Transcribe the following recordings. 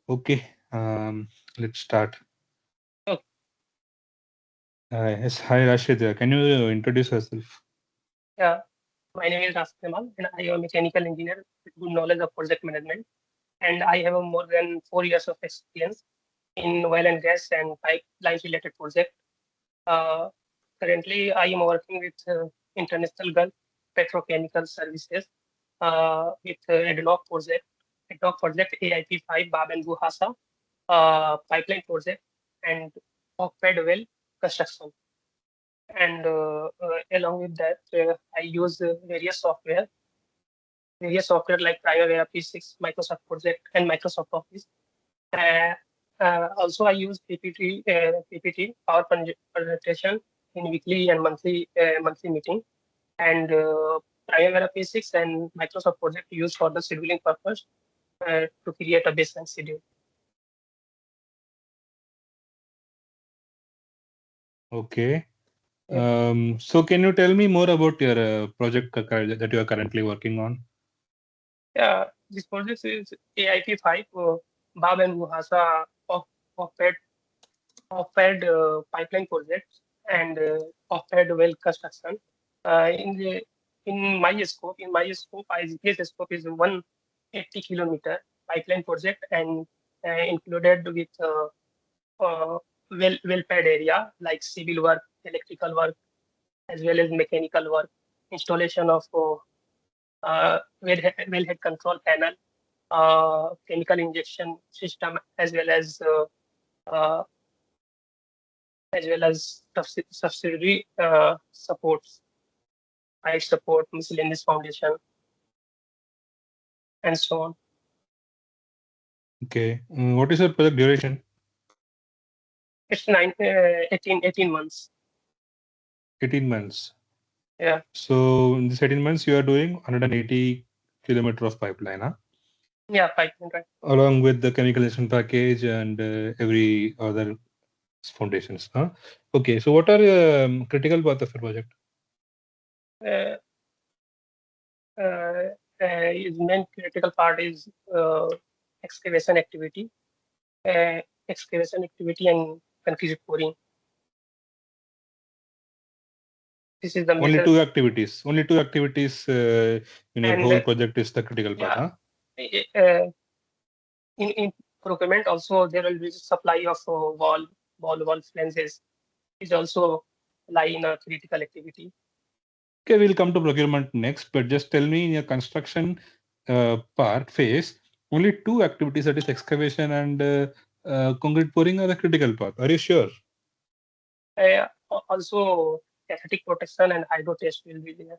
Okay, let's start. Okay. Yes, hi Rashid. Can you introduce yourself? Yeah, my name is Rasid Jamal, and I am a mechanical engineer with good knowledge of project management. And I have a more than 4 years of experience in oil and gas and pipeline related project. Uh, Currently, I am working with International Gulf Petrochemical Services with ADNOC project AIP5 Bab and Buhasa pipeline project and Off-pad well construction. And along with that, I use various software like Primavera P6, Microsoft Project, and Microsoft Office. Uh, Also, I use PPT, presentation in weekly and monthly meeting, and Primavera P6 and Microsoft Project used for the scheduling purpose to create a baseline schedule. Okay. Yeah, So can you tell me more about your project that you are currently working on? yeah. This project is AIP5 Bab and Muhasa of pipeline projects and of-pad well construction. Uh, in the in my scope, IGP's scope is 180 kilometer pipeline project and included with well pad area like civil work, electrical work, as well as mechanical work, installation of wellhead control panel, chemical injection system, uh, as well as subsidiary supports, site support, miscellaneous foundation, and so on. Okay. What is your project duration? It's 18 months. 18 months. Yeah, So in this 18 months, you are doing 180 kilometer of pipeline, huh? yeah, pipeline, right. Along with the chemical injection package and every other foundations, huh? Okay. So what are critical path of your project? Uh, His main critical part is uh, excavation activity, uh, and concrete pouring. This is the Only major. two activities. Only two activities in your And whole project is the critical path, yeah, huh? uh, in procurement also there will be supply of wall flanges is also lie in a critical activity. Okay, we'll come to procurement next, but just tell me in your construction part phase, only two activities, that is excavation and concrete pouring, are the critical path. Are you sure? Also, static protection and hydro test will be there.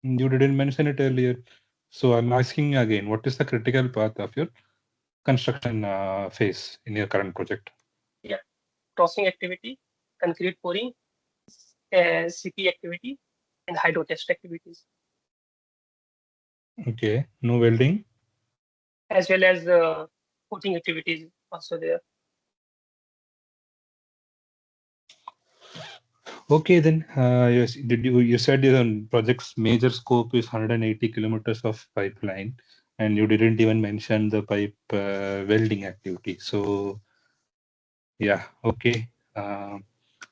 You didn't mention it earlier. So I'm asking again, what is the critical path of your construction phase in your current project? Yeah, tossing activity, concrete pouring, CP activity, and hydro test activities, Okay, no welding. as well as coating activities also there. Okay, then yes, you said your project's major scope is 180 kilometers of pipeline, and you didn't even mention the pipe welding activity. So yeah, okay.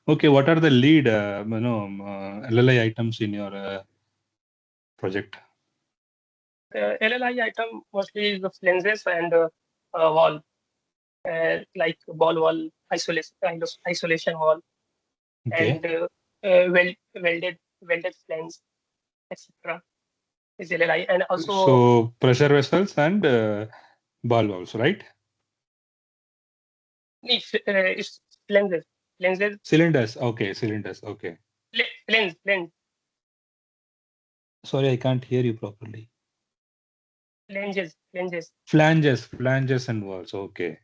Okay, what are the lead LLI items in your project? LLI item mostly is the flanges and wall, like ball wall, isolation wall, Okay, and welded flange, etc. is LLI, and also so pressure vessels and ball valves, right? it's flanges, Cylinders. Okay, cylinders. Okay. flange, Sorry, I can't hear you properly. flanges. Flanges and valves. Okay.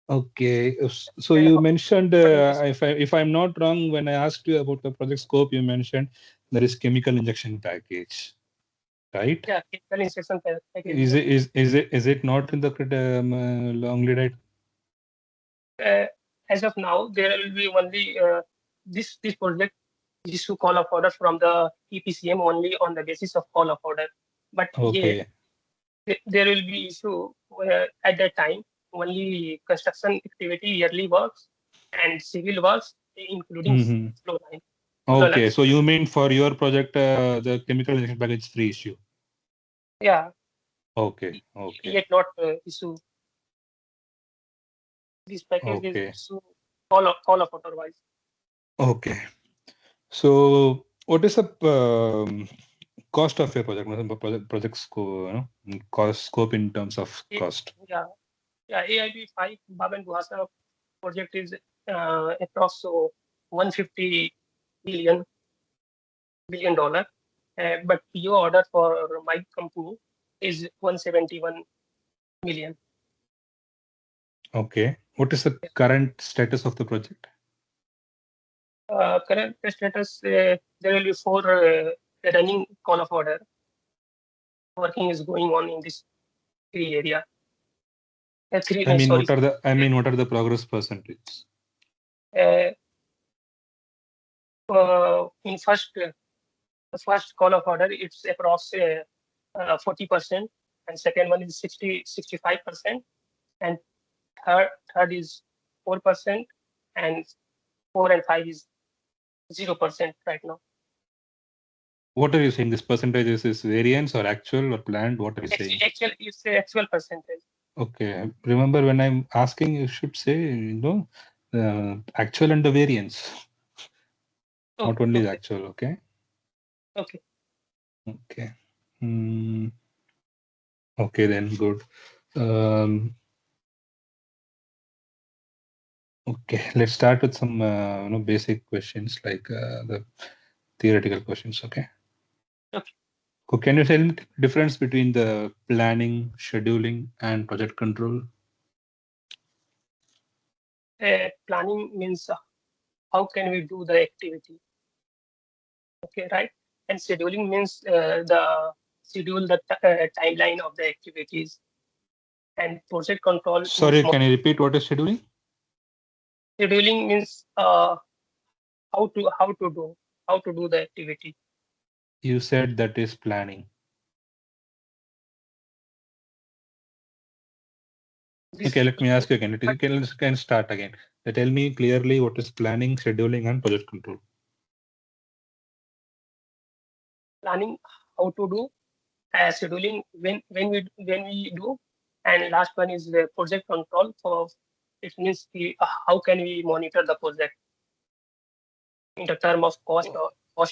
Okay. So And you mentioned, for this, if I'm not wrong, when I asked you about the project scope, you mentioned there is chemical injection package, right? yeah, chemical instruction package. Is it not in the long lead item? Uh, as of now, there will be only this project issue call of order from the EPCM only on the basis of call of order. But here, Okay. there will be issue at that time. Only construction activity, yearly works, and civil works, including Mm-hmm. flow line. Flow Okay, lines. so you mean for your project, the chemical injection package is free issue. Yeah, Okay, okay, yet not issue. This package is okay, issue all of otherwise. okay. So what is the cost of your project? Project scope, cost scope in terms of It, cost. yeah, yeah. AIB 5 Baban Buhasa project is approx so 150 billion billion dollar. But PO order for my company is 171 million. Okay. What is the current status of the project? Current status, there will be four running call of order. Working is going on in this three area. Three, sorry. What are the progress percentage? Uh, in the first call of order, it's approx 40%, and second one is 65%, and third is 4%, and 4 and 5 is 0% right now. What are you saying? This percentage is variance or actual or planned? What are you saying? Actual, it's the actual percentage. Okay. Remember when I'm asking, you should say, actual and the variance, not Okay, only the okay, actual. Okay. okay. Okay. Hmm. Okay, then good. Um, okay, let's start with some basic questions like the theoretical questions. Okay. Okay. So can you tell me the difference between the planning, scheduling, and project control? Planning means how can we do the activity? Okay, right? And scheduling means the schedule the timeline of the activities. And project control means Sorry, can you repeat what is scheduling? scheduling means how to how to do how to do the activity. You said that is planning. Okay, This let me ask you again. Can start again. Tell me clearly what is planning, scheduling, and project control. planning how to do, scheduling when we do, and last one is the project control. For it means how can we monitor the project in the term of cost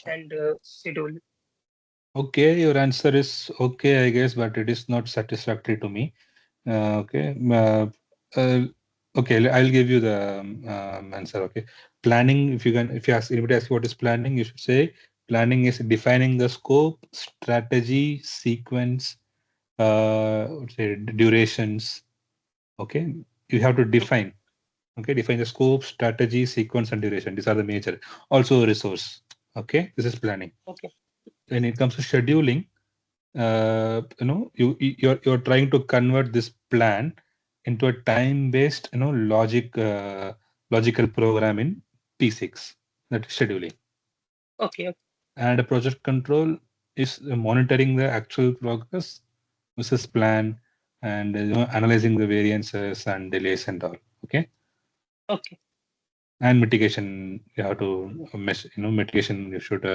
and schedule. Okay, your answer is okay, I guess, but it is not satisfactory to me. Okay. Uh, okay, I'll give you the answer. Okay. Planning, if you ask anybody ask you what is planning, you should say planning is defining the scope, strategy, sequence, say durations. Okay. You have to define. Okay. Define the scope, strategy, sequence, and duration. These are the major. Also resource. Okay. This is planning. Okay, When it comes to scheduling, you're trying to convert this plan into a time-based logical program in P6, that is scheduling. okay, And a project control is monitoring the actual progress versus plan, and analyzing the variances and delays and all. Okay. okay, And mitigation, you have to mitigation you should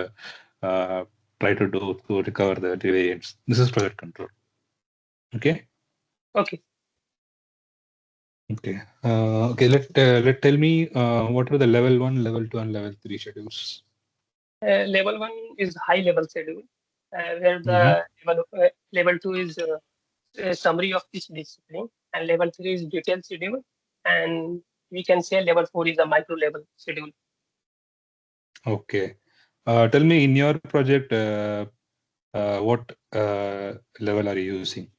uh, try to do to recover the variance. This is project control. Okay. okay. Okay. Okay. Let tell me what are the level 1, level 2, and level 3 schedules. Level one is high level schedule, where Mm-hmm. the level two is a summary of each discipline, and level three is detailed schedule, and we can say level four is a micro level schedule. Okay. Tell me in your project, what level are you using?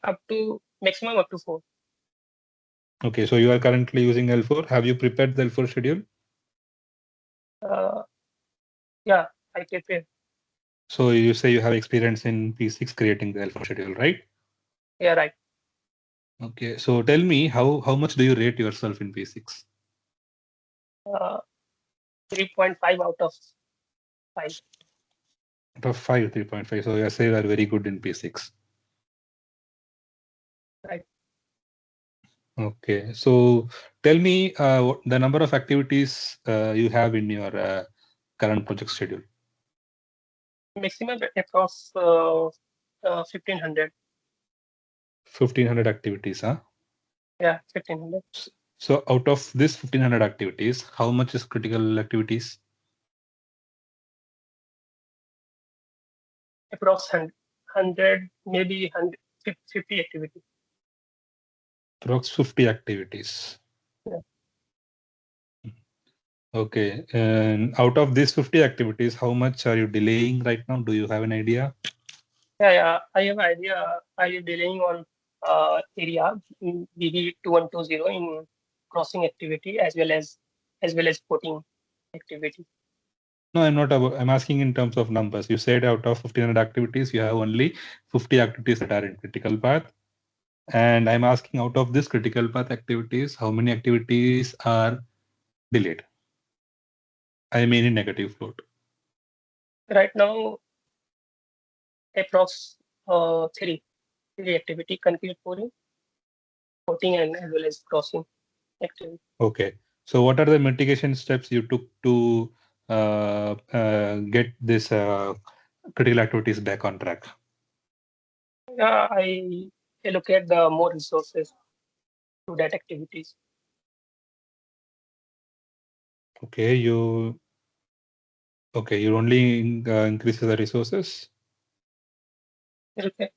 Up to maximum up to four. Okay. So you are currently using L4. Have you prepared the L4 schedule? Uh, yeah, I prepare. So you say you have experience in P6 creating the L4 schedule, right? Yeah, right. Okay. So tell me how much do you rate yourself in P6? Uh, 3.5 out of 5. Out of 5, 3.5. So you say you are very good in P6. Right. Okay, so tell me the number of activities you have in your current project schedule. Maximum across 1500. 1500 activities, huh? Yeah, 1500. So out of this 1500 activities, how much is critical activities? Approx 100, maybe 100, 50 activity. Approx 50 activities. Yeah. Okay, and out of these 50 activities, how much are you delaying right now? Do you have an idea? Yeah. I have idea. I am dealing on area BB 2120 in crossing activity as well as porting activity. No, I'm not about, I'm asking in terms of numbers. You said out of 1500 activities, you have only 50 activities that are in critical path. And I'm asking out of this critical path activities, how many activities are delayed? I mean in negative float. Right now, approx three activity: concrete pouring, porting, and as well as crossing activity. Okay. So what are the mitigation steps you took to get this critical activities back on track? I allocate the more resources to that activities. Okay, you only increase the resources. Okay.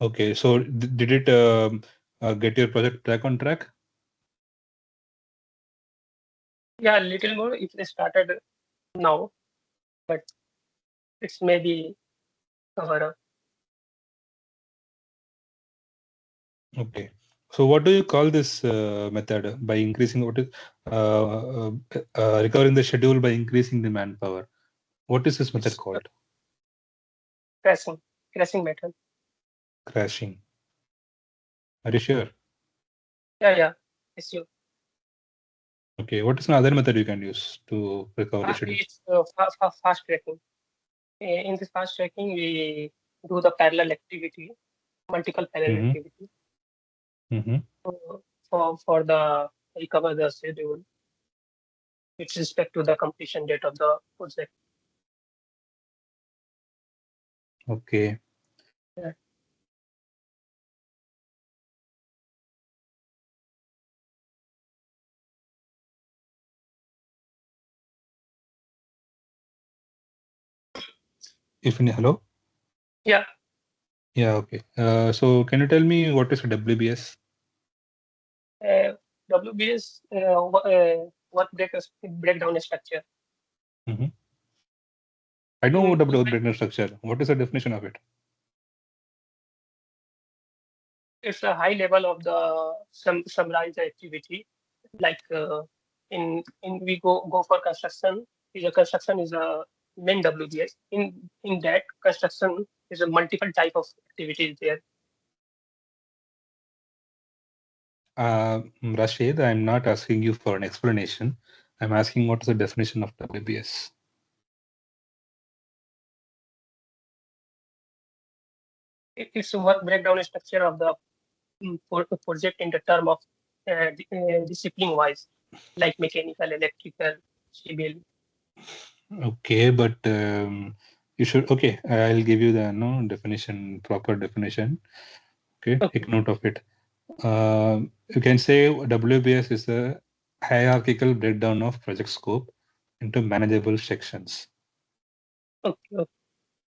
Okay, so did it get your project back on track? Yeah, a little more if they started now, but it's maybe cover up. Okay. So what do you call this method by increasing what is recovering the schedule by increasing the manpower? What is this method It's called? crashing method. Crashing. Are you sure? Yeah. It's you. Okay. What is another method you can use to recover the schedule? It's fast tracking. In this fast tracking, we do the parallel activity, multiple parallel Mm-hmm. activity Mm-hmm. uh, for the recover the schedule with respect to the completion date of the project. Okay. Yeah. If any, hello? Yeah. Yeah. Okay. So can you tell me what is a WBS? Uh, WBS work breakdown structure. Mm-hmm. I know In W breakdown structure. What is the definition of it? it's a high level of the summarize the activity. Like in we go for construction. Is a construction is a main WBS. In that construction is a multiple type of activities there. Rashid, I'm not asking you for an explanation. I'm asking what is the definition of WBS? It's a work breakdown structure of the project in the term of discipline wise, like mechanical, electrical, civil. Okay, but you should. Okay, I'll give you the no definition, proper definition. Okay, take Okay. note of it. You can say WBS is a hierarchical breakdown of project scope into manageable sections. Okay.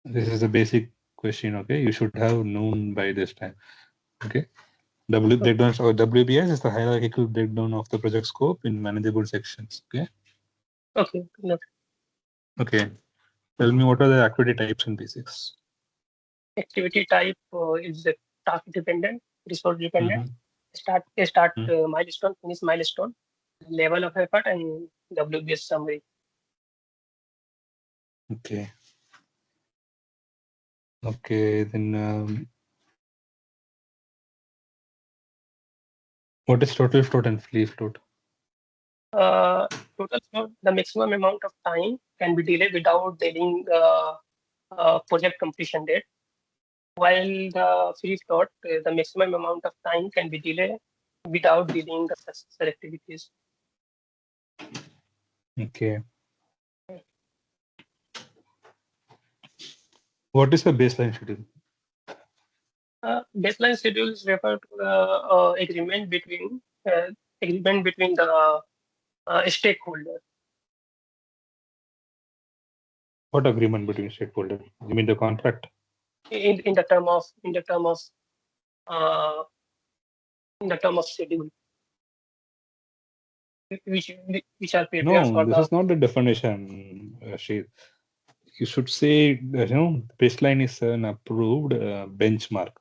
This is the basic question. Okay, you should have known by this time. Okay, W Okay. breakdowns or WBS is the hierarchical breakdown of the project scope in manageable sections. Okay. Okay. Note. Okay. Tell me what are the activity types in basics. Activity type is task dependent, resource dependent. Mm-hmm. Start milestone, finish milestone, level of effort, and WBS summary. Okay. Okay. Then what is total float and free float? Uh, Total flow, the maximum amount of time can be delayed without delaying project completion date. while the free float, the maximum amount of time can be delayed without delaying the successor activities. Okay. What is the baseline schedule? Baseline schedules refer to the agreement between the stakeholders What agreement between stakeholders? You mean the contract? in the term of uh, schedule, which which are prepared No, for this the is not the definition, Rashid. You should say, baseline is an approved benchmark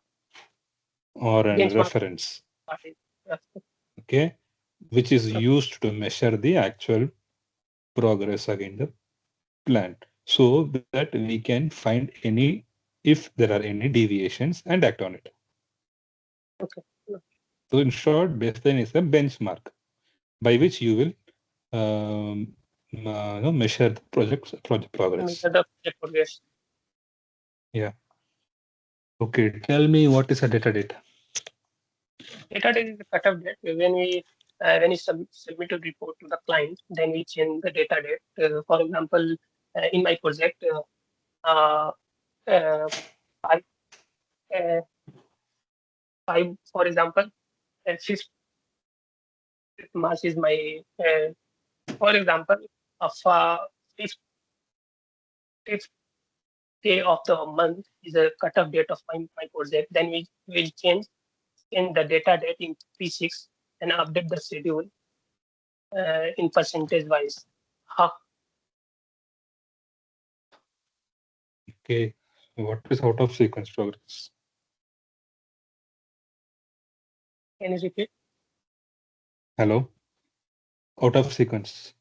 or a benchmark reference, party. Uh, okay, which is used to measure the actual progress against the plan, so that we can find any, if there are any deviations, and act on it. okay. So in short, baseline is a benchmark by which you will measure the project progress. Measure the project progress. Yeah. Okay. Tell me, what is a data date? Data date is the cutoff date when we submit a report to the client, then we change the data date. For example, in my project, uh, uh, I, uh, for example, 5th March is my, for example, of 5th, 5th day of the month is a cutoff date of my project. Then we will change the data date in P6 and update the schedule in percentage wise. How Okay. What is out of sequence progress? can you repeat? Hello? Out of sequence.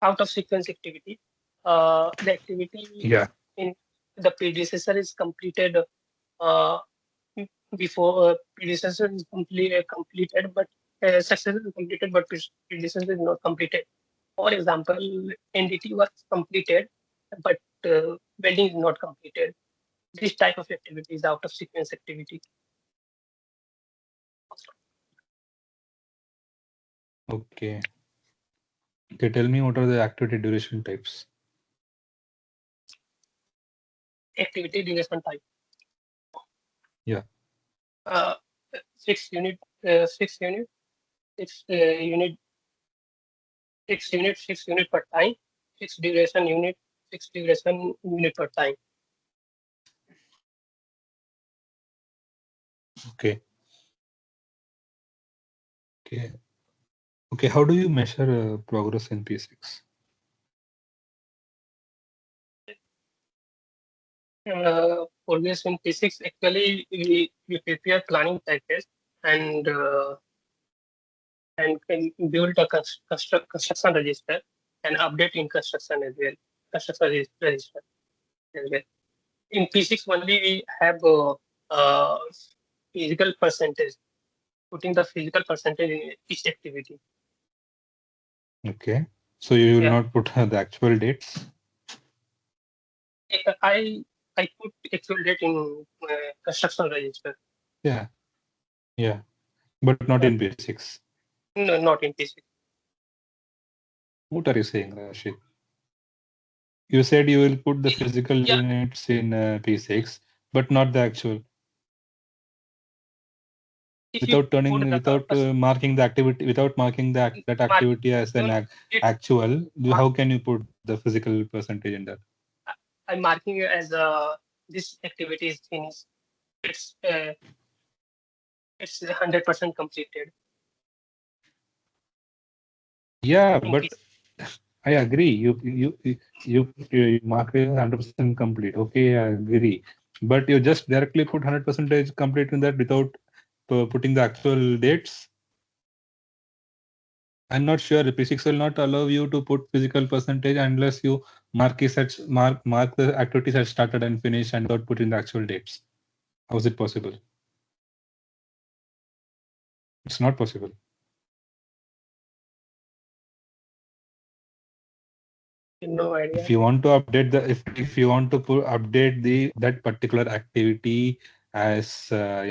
Out of sequence activity. The activity Yeah. in the predecessor is completed uh, before predecessor is completed, but successor is completed, but predecessor is not completed. For example, NDT was completed, but welding is not completed. This type of activity is out of sequence activity. Okay. Okay. Tell me, what are the activity duration types? Activity duration type. Yeah. Uh, 6 unit, 6 unit, 6 unit, 6 unit, 6 unit per time, 6 duration unit, 6 duration unit per time. Okay. Okay. Okay. How do you measure progress in P6? Progress in physics, actually, we prepare planning package and can build a construction register and update in construction as well. Construction register as well. In P6 only we have physical percentage, putting the physical percentage in each activity. Okay. So you will Yeah, not put the actual dates? I I put actual date in construction register. Yeah. Yeah. But not Yeah, in P6. no, not in P6. What are you saying, Rashid? You said you will put the physical Yeah, units in P6, but not the actual. if you Without turning, put the without marking the activity, without marking that marking, activity as an it actual, mark, how can you put the physical percentage in that? I'm marking it as this activity is finished. It's uh, it's 100% completed Yeah, in but P6. I agree. You mark it 100% complete. Okay, I agree. But you just directly put 100% complete in that without putting the actual dates. I'm not sure. P6 will not allow you to put physical percentage unless you mark the activities that started and finished and without putting the actual dates. How is it possible? It's not possible. No If idea. you want to update the if you want to update the that particular activity as that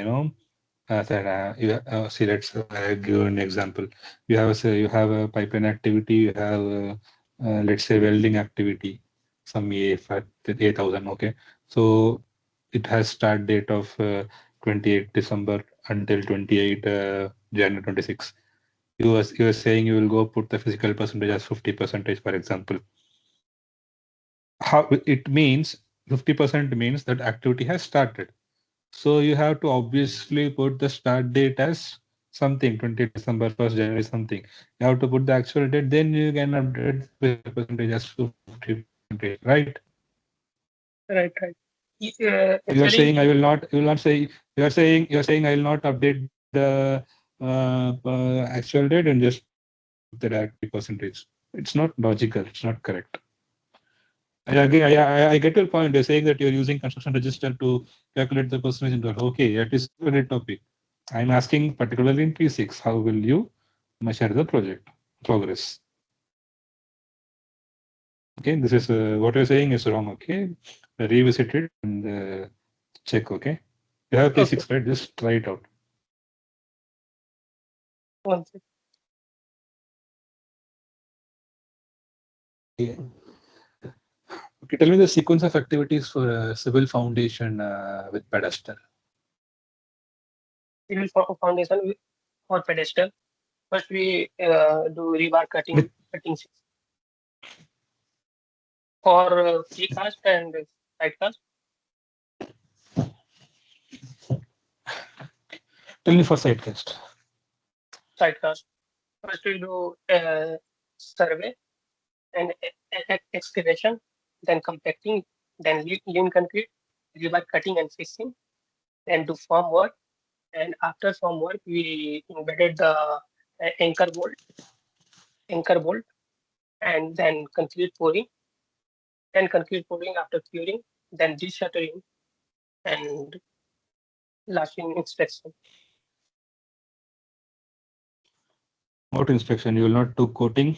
see, let's give you an example. You have a pipeline activity. You have let's say welding activity, some EAF at 8,000. Okay, so it has start date of 28 December until 28 January 26. You were saying you will go put the physical percentage as 50 percentage, for example. How it means 50% means that activity has started. So you have to obviously put the start date as something 20 December, 1st January, something. You have to put the actual date, then you can update the physical percentage as 50%, right? Right, right. You are saying Actually, you will not say, you are saying I will not update the actual date and just put the activity percentage. It's not logical, it's not correct. I get your point. You're saying that you're using construction register to calculate the percentage interval. Okay, that is a valid topic. I'm asking particularly in P6, how will you measure the project progress? Okay, this is what you're saying is wrong. Okay, revisit it and check. Okay, you have okay. P6, right? Just try it out. One second. Okay. Okay, tell me the sequence of activities for civil foundation with pedestal. Civil foundation for pedestal. First, we do rebar With, cutting for precast and side cast. tell me for sidecast. Side cast. First, we do survey and excavation, then compacting, then lean concrete, rebar cutting and fixing, then do form work. And after form work, we embedded the anchor bolt, and then concrete pouring after curing, then de-shuttering, and lashing inspection. What inspection? You will not do coating.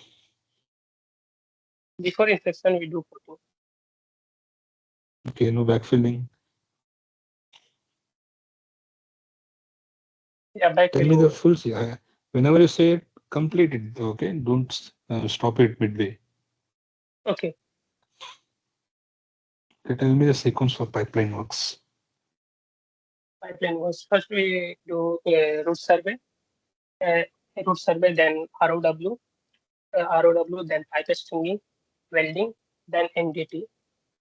Before inspection, we do coating. Okay, no backfilling. Yeah, back Tell we me the do. full. Whenever you say it, complete it. Okay, don't stop it midway. Okay, Okay, tell me the sequence for pipeline works. pipeline was first we do a uh, root survey, then ROW, then pipe stringing, welding, then MDT.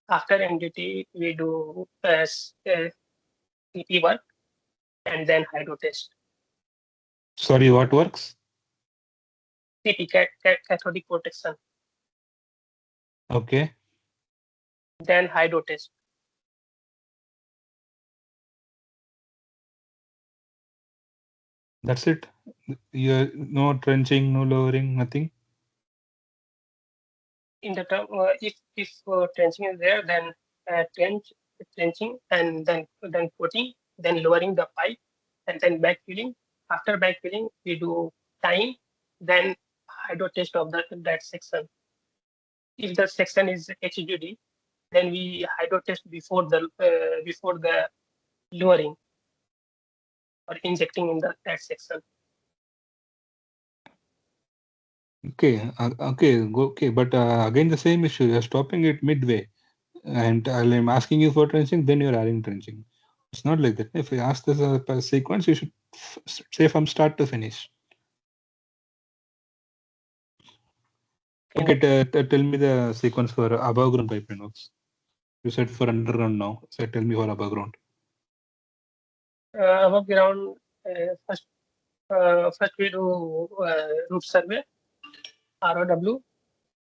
After MDT, we do CP work and then hydro test. Sorry, what works? CP, cathodic protection, Okay, then hydro test. that's it. You no trenching, no lowering, nothing. In the term, if trenching is there, then trenching, and then coating, then lowering the pipe, and then backfilling. After backfilling, we do time, then hydro test of that section. If the section is HGD, then we hydro test before the lowering or injecting in that section. Okay, okay, but again the same issue. You're stopping it midway, and I'm asking you for trenching, then you're adding trenching. It's not like that. If you ask this per sequence, you should say from start to finish. Okay, Okay, tell me the sequence for above ground pipeline works. You said for underground now, so tell me for above ground. above ground, first we do root survey, ROW,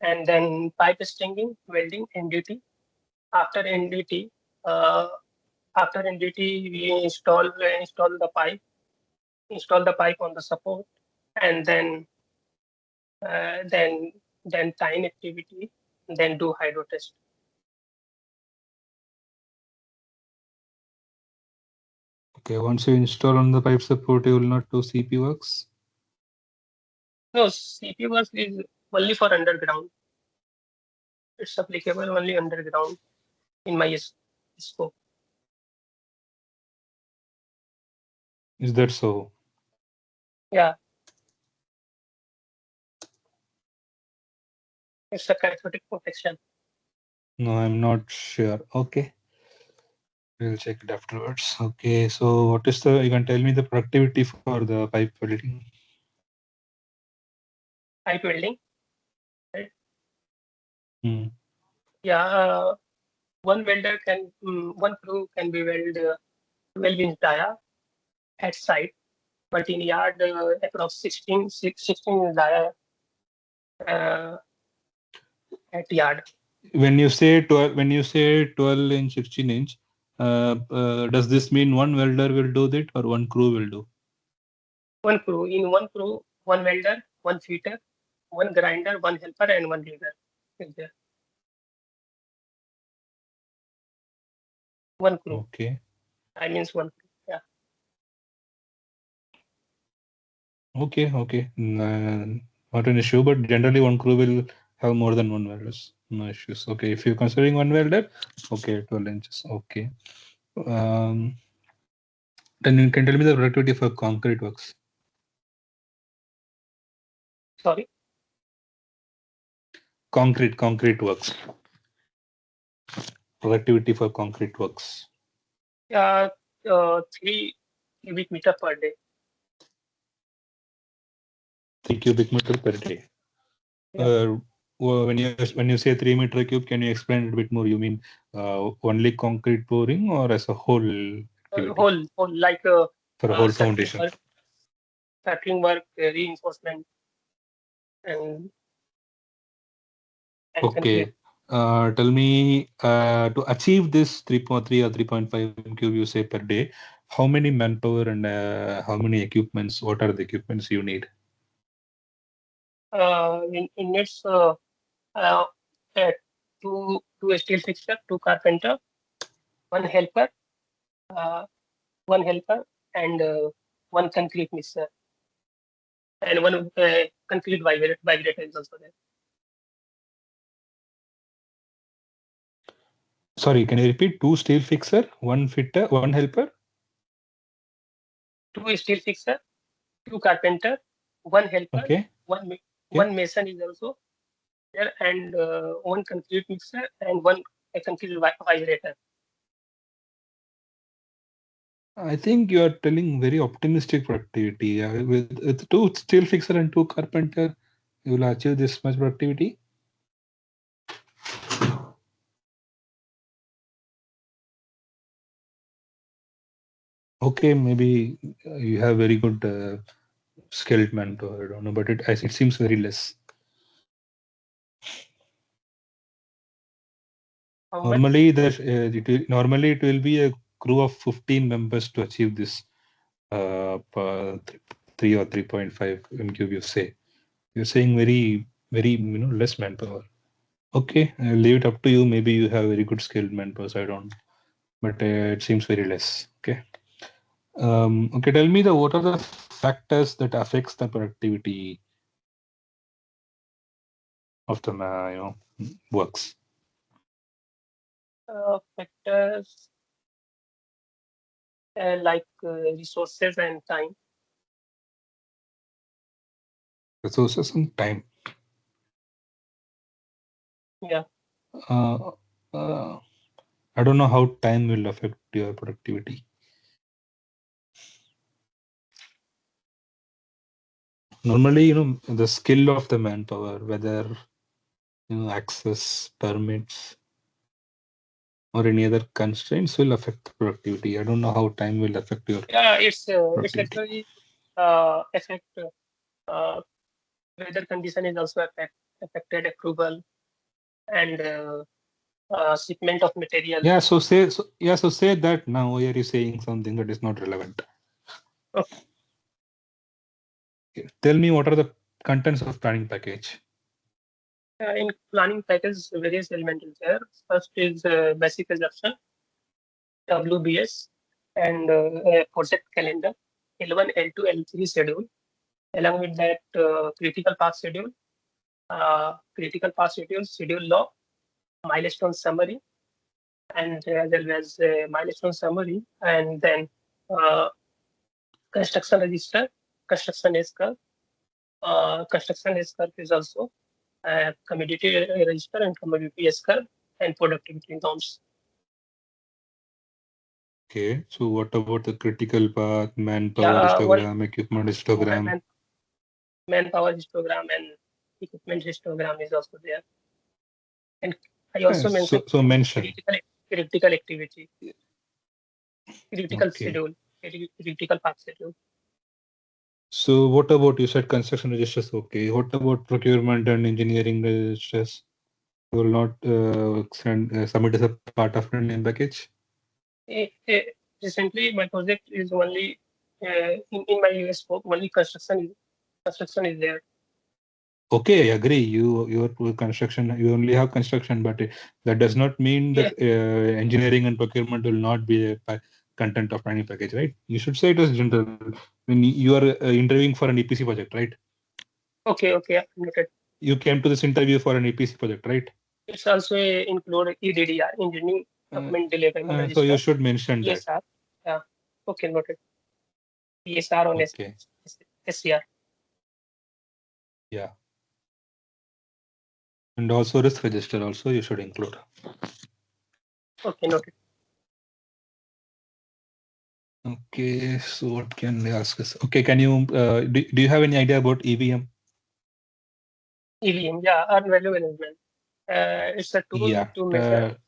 and then pipe stringing, welding, NDT. After NDT, uh, we install the pipe on the support, and uh, then then time activity, then do hydro test. Okay, once you install on the pipe support, you will not do CP works. No, CP work is only for underground. It's applicable only underground in my scope. Is that so? Yeah, it's a cathodic protection. No, I'm not sure. Okay, we'll check it afterwards. Okay, so what is the, you can tell me the productivity for the pipe welding? Pipe welding, right? Hmm. Yeah, one crew can be weld 12-inch dia at site, but in yard, approx 16 dia uh, at yard. When you say 12 inch, 16 inch, does this mean one welder will do that or one crew will do? One crew, one welder, one fitter, one grinder, one helper, and one leader is there. One crew. Okay. I means one crew. Yeah. Okay, okay. Not an issue, but generally one crew will have more than one welders. No issues. Okay, if you're considering one welder, okay, 12 inches. Okay. Um, then you can tell me the productivity for concrete works. Sorry. Concrete works. Productivity for concrete works. Yeah. 3 cubic meter per day. 3 cubic meter per day. Yeah. When you say 3 meter cube, can you explain it a bit more? You mean only concrete pouring or as a whole activity Whole like for a whole settling foundation? work, reinforcement, and concrete. Okay. Tell me, to achieve this 3.3 or 3.5 cube you say per day, how many manpower and how many equipments? What are the equipments you need? In its uh, uh, two steel fixture, two carpenter, one helper, uh, one helper, and one concrete mixer, and one concrete vibrator is also there. Sorry, can you repeat? Two steel fixer, one fitter, one helper. Two steel fixer, two carpenter, one helper, Okay. Okay. one mason is also there, and one concrete mixer and one a concrete vibrator. I think you are telling very optimistic productivity. With two steel fixer and two carpenter, you will achieve this much productivity. Okay, maybe you have very good skilled manpower. I don't know, but it seems very less. How much? Normally it will be a crew of 15 members to achieve this 3 or 3.5 in cube. You say you're saying very less manpower. Okay, I'll leave it up to you. Maybe you have very good skilled manpower. So I don't, but it seems very less. Okay. Okay, tell me the what are the factors that affects the productivity of the works. Factors like resources and time. Resources and time. Yeah. Uh, uh, I don't know how time will affect your productivity. Normally, the skill of the manpower, whether access, permits, or any other constraints will affect the productivity. I don't know how time will affect your Yeah, it's productivity. actually affect uh, weather condition is also affected approval and shipment of material. So say that now. Why are you saying something that is not relevant? Okay. Okay. Tell me what are the contents of planning package? In planning package, various elements is there. First is basic assumption, WBS, and project calendar, L1, L2, L3 schedule. Along with that, critical path schedule, schedule log, milestone summary, and as well as milestone summary, and then uh, construction register, construction S curve. Construction S curve is also commodity register and commodity S curve and productivity norms. Okay, so what about the critical path, manpower Yeah, one histogram, equipment histogram? manpower histogram and equipment histogram is also there. And I also mentioned So mention. critical activity, critical Okay. schedule, critical path schedule. So what about, you said construction registers? Okay. What about procurement and engineering registers? You will not submit as a part of an name package? Eh, eh, Recently, my project is only in my US scope, only construction is there. Okay, I agree. Your construction, you only have construction, but that does not mean the Yeah. engineering and procurement will not be a content of any package, right? You should say it as general. When you are interviewing for an EPC project, right? Okay. Okay. Noted. You came to this interview for an EPC project, right? It's also include EDDR, Engineering Uh, Document Deliverable so you Register, should mention that. ESR. Yeah. Okay. Noted. ESR on Okay. SCR. Yeah. And also risk register also you should include. Okay. Noted. Okay, so what can they ask us? Okay, can you do you have any idea about EVM? EVM. Yeah. Earned value management. It's a tool Yeah. to measure.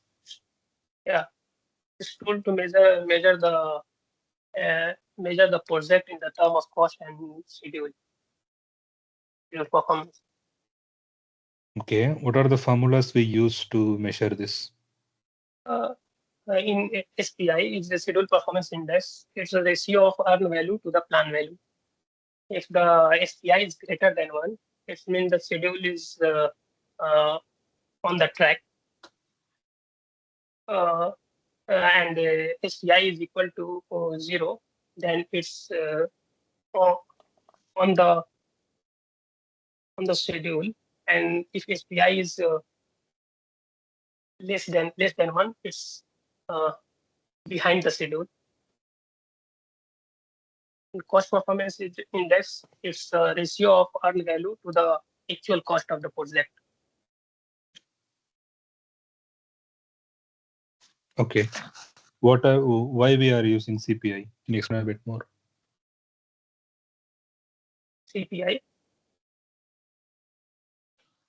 Yeah. It's tool to measure the project in the term of cost and schedule performance. Okay, what are the formulas we use to measure this? Uh, in SPI, it's the schedule performance index. It's a ratio of earned value to the plan value. If the SPI is greater than 1, it means the schedule is uh, on the track. And SPI is equal to 0, then it's on the schedule. And if SPI is less than 1, it's uh, behind the schedule. Cost performance index is a ratio of earned value to the actual cost of the project. Okay, why we are using CPI? Can you explain a bit more? CPI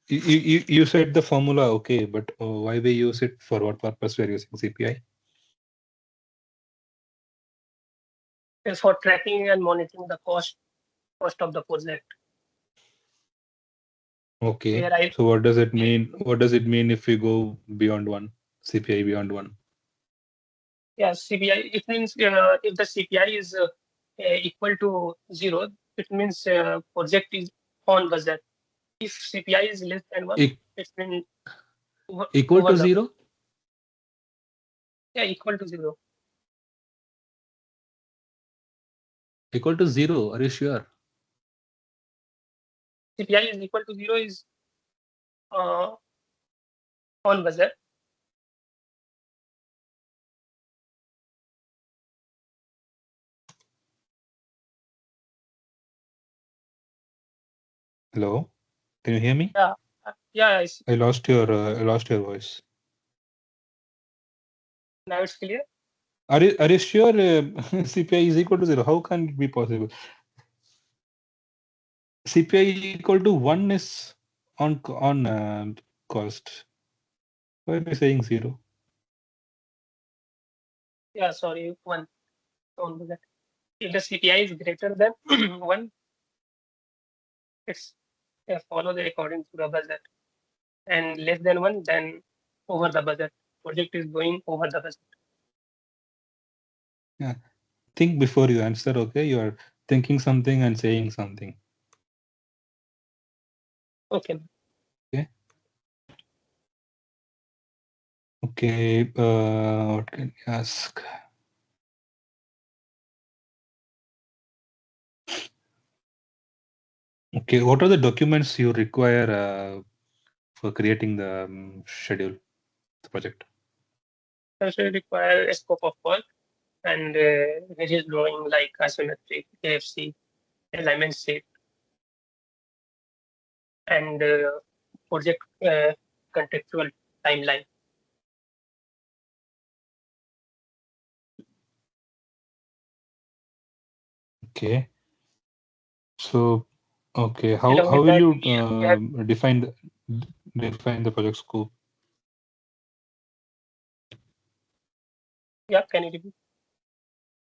You said the formula, okay, but why we use it? For what purpose we are using CPI? is for tracking and monitoring the cost of the project. Okay, Where I so what does it mean? What does it mean if we go beyond one, CPI beyond one? Yeah, CPI, it means if the CPI is equal to 0, it means project is on budget. If CPI is less than 1, E- it means Equal over to the, zero? yeah, equal to 0. Equal to zero? Are you sure? CPI is equal to 0 is uh, on budget. Hello, can you hear me? Yeah, yeah, I lost your voice. now it's clear. Are you sure CPI is equal to zero? How can it be possible? CPI equal to one is on cost. Why are you saying zero? Yeah, sorry, 1 on budget. If the CPI is greater than 1, it's follow the according to the budget. And less than 1, then over the budget. Project is going over the budget. Yeah. Think before you answer. Okay, you are thinking something and saying something. Okay. Okay. Okay. What can you ask? Okay. What are the documents you require for creating the schedule? the project? First, we require a scope of work and various drawing like isometric, AFC, alignment sheet, and project contextual timeline. Okay. So, okay, Along how with will that, you we have define the project scope? yeah. Can you repeat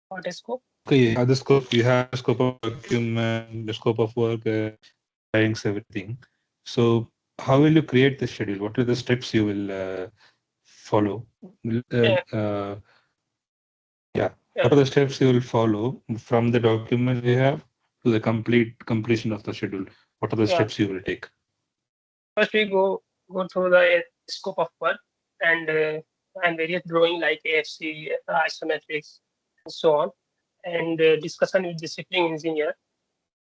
what is scope? Okay, you have the scope. You have the scope of document, the scope of work, drawings, everything. So, how will you create the schedule? What are the steps you will follow? Yeah, Yeah, yeah, what are the steps you will follow from the document you have to the completion of the schedule? What are the yeah. steps you will take? First, we go through the scope of work and various drawing like AFC, isometrics, and so on, and discussion with discipline engineer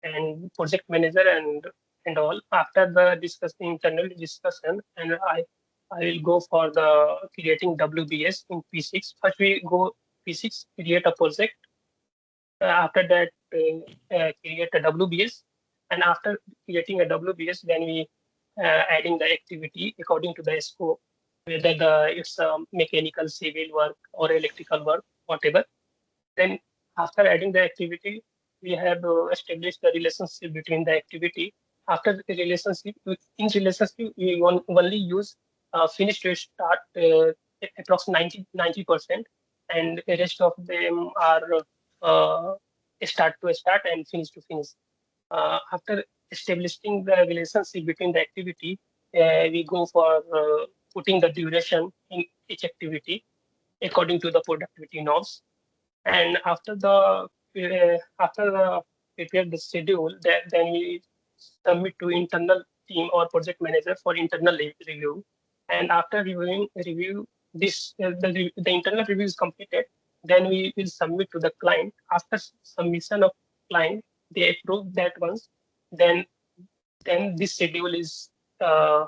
and project manager and all. After the internal discussion, and I will go for the creating WBS in P6. First, we go P6 create a project. After that, create a WBS, and after creating a WBS, then we adding the activity according to the scope, whether it's mechanical, civil work or electrical work, whatever. Then after adding the activity, we have established the relationship between the activity. After the relationship, in relationship, we only use finish to start approximately 90%, and the rest of them are uh, start to start and finish to finish. After establishing the relationship between the activity, we go for putting the duration in each activity according to the productivity norms. And after the prepare the schedule, then we submit to internal team or project manager for internal review. And after review this the internal review is completed, then we will submit to the client. After submission of client, they approve that once, then this schedule is uh,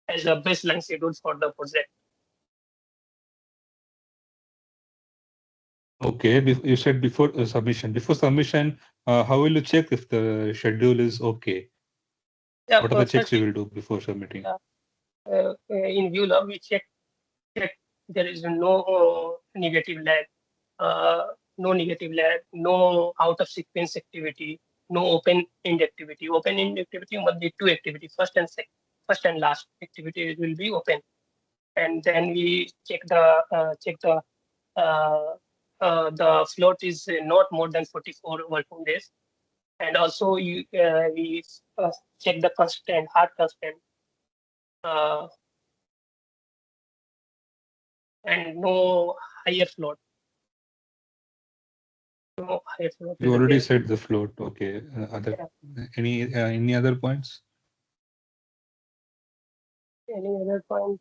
as a baseline schedule for the project. Okay, you said before submission. Before submission, how will you check if the schedule is okay? Yeah, What are the checks first you will do before submitting? in view log we check there is no negative lag, uh, no out of sequence activity, no open end activity. Open end activity must be two activity, first and last activity will be open, and then we uh, the float is not more than 44 working days, and also we check the constant hard constant. Uh, and no higher float. No higher float You is already there. said the float. Okay. Other Yeah. any other points? Any other point?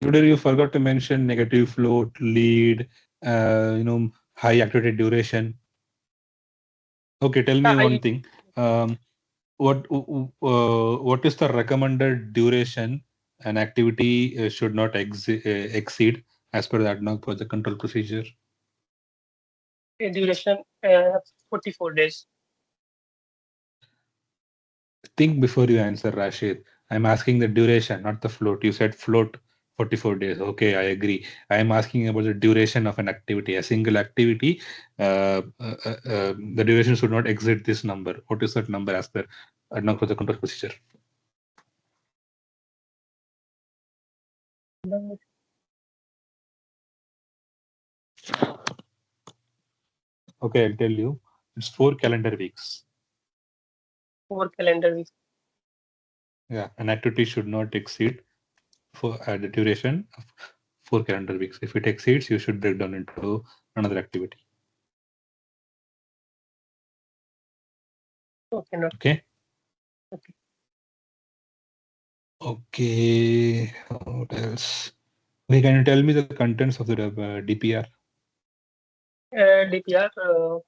Today you forgot to mention negative float, lead, high activity duration. Okay, tell me one I thing. Um, what is the recommended duration an activity should not exceed as per the ADNOC project control procedure? duration 44 days. Think before you answer, Rashid. I'm asking the duration, not the float. You said float 44 days. Okay, I agree. I am asking about the duration of an activity. A single activity, the duration should not exceed this number. What is that number as per ADNOC project control procedure? Okay, I'll tell you. It's 4 calendar weeks. 4 calendar weeks. Yeah, an activity should not exceed for the duration of 4 calendar weeks. If it exceeds, you should break down into another activity. Okay, no. Okay. Okay. Okay. What else? Okay, can you tell me the contents of the DPR? DPR.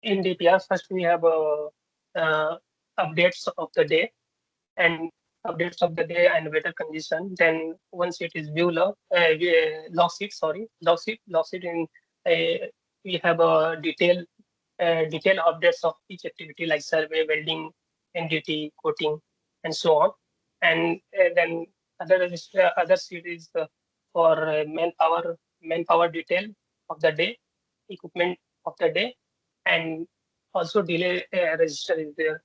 In DPR, first we have updates of the day, and updates of the day and weather condition. Then one sheet is view log, log sheet. Sorry, log sheet. In we have a detailed updates of each activity like survey, welding, NDT, coating, and so on. And then other sheet is for manpower detail of the day, equipment of the day, and also delay register is there.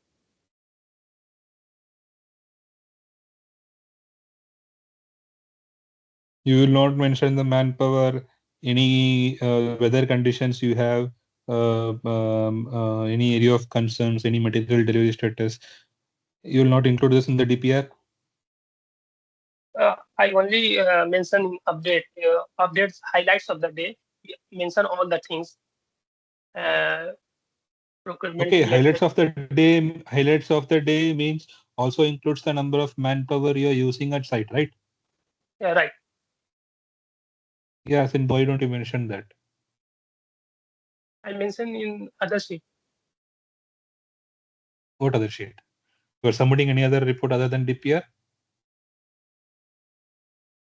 You will not mention the manpower, any weather conditions you have, any area of concerns, any material delivery status. You will not include this in the DPR. I only mention updates, highlights of the day. Mention all the things procurement Okay, related. highlights of the day means also includes the number of manpower you are using at site, right? Right. Yes, and why don't you mention that? I mention in other sheet. What other sheet? You are submitting any other report other than DPR?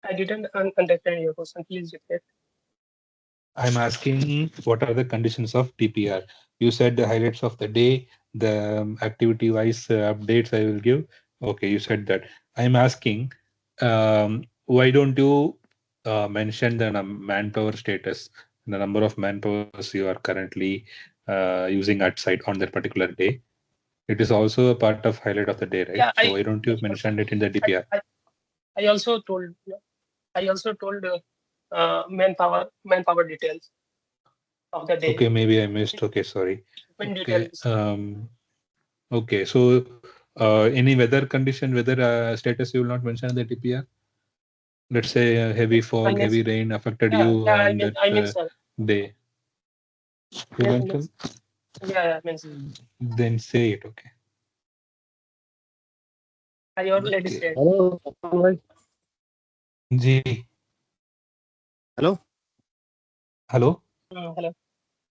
I didn't understand your question. Please repeat. I'm asking what are the conditions of DPR? You said the highlights of the day, the activity-wise updates I will give. Okay, you said that. I'm asking, why don't you mention the manpower status, the number of manpowers you are currently using at site on that particular day? It is also a part of highlight of the day, right? Yeah, So why don't you I, mention it in the I, DPR? I I also told manpower details of the day. Okay, maybe I missed. Okay, sorry. Equipment Okay. details. Okay, so any weather condition, weather status you will not mention in the DPR? Let's say heavy I fog, mean, heavy rain affected yeah, you yeah. on that I mean, sir. day. You mention? Yeah, I mean, Then say it. Okay. I already Okay. said. Hello भाई जी. Hello hello. Hello.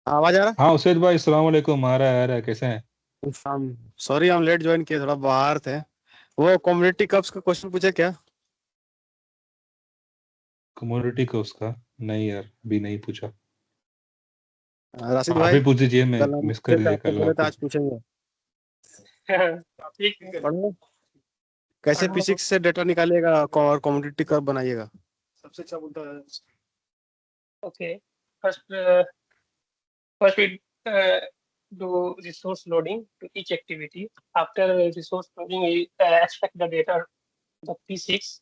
आवाज आ रहा हाँ उसेद भाई अस्सलाम वालेकुम. आ रहा है कैसे हैं? है सॉरी हम लेट ज्वाइन किए थोड़ा बाहर थे वो कम्युनिटी कप्स का क्वेश्चन पूछे क्या कम्युनिटी को उसका नहीं यार अभी नहीं पूछा. राशिद आप भाई ही पूछ दीजिए, मैं कल हम मिस कर दिया आपसे कल बोले थे आपको. आज पूछेंगे ठीक. पढ़ो कैसे P6 से डेटा निकालिएगा और कम्युनिटी कप बनाइएगा सबसे अच्छा बोलता है Okay. First we do resource loading to each activity. After resource loading, we extract the data of P6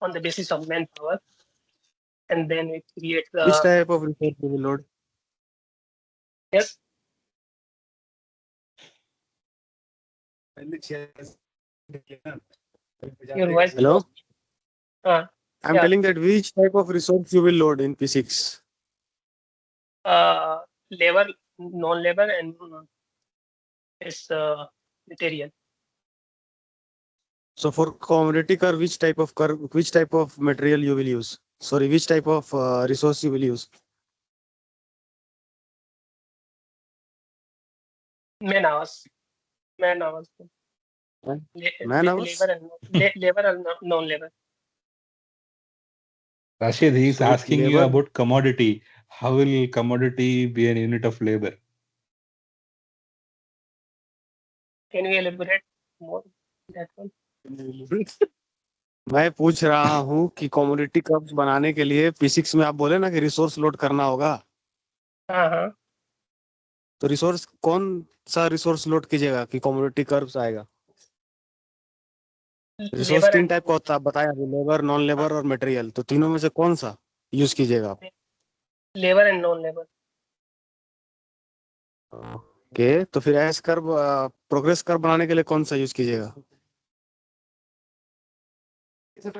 on the basis of manpower, and then we create which the type of resource we will load yes. Your voice is hello lost. I'm Yeah. telling that which type of resource you will load in P6 Labor, non-labor, and is material. so for commodity curve which type of material you will use sorry which type of resource you will use Man hours. Man hours. man hours Labor and non-labor. Rashid, he is so asking you labor about commodity. How will commodity be an unit of labor? Can you elaborate more that one? मैं पूछ रहा हूँ कि community cups बनाने के लिए P6 में आप बोले ना कि रिसोर्स लोड करना होगा हाँ. तो रिसोर्स कौन सा रिसोर्स लोड कीजिएगा कि कम्युनिटी कर्व्स आएगा रिसोर्स Labor तीन and टाइप का होता है बताया अभी लेबर नॉन लेबर और मटेरियल तो तीनों में से कौन सा यूज कीजिएगा आप non-labor. ओके तो फिर एस कर्व प्रोग्रेस कर्व बनाने के लिए कौन सा यूज कीजिएगा Both.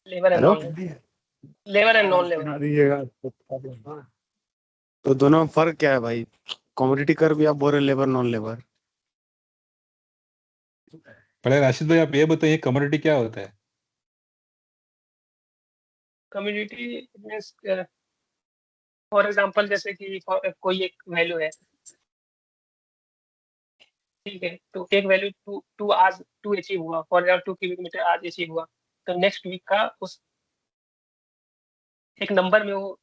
Labor and hello non-labor. Labor and non-labor. तो दोनों में फर्क क्या है भाई कम्युनिटी कर्व या बोरे लेबर नॉन लेबर पहले राशिद भाई आप ये बताइए कमोडिटी क्या होता है? Community means for example जैसे कि कोई एक वैल्यू है ठीक है, तो एक वैल्यू टू आज टू अचीव हुआ, फॉर एग्जाम्पल 2 किलोमीटर आज अचीव हुआ, तो नेक्स्ट वीक का उस एक नंबर में वो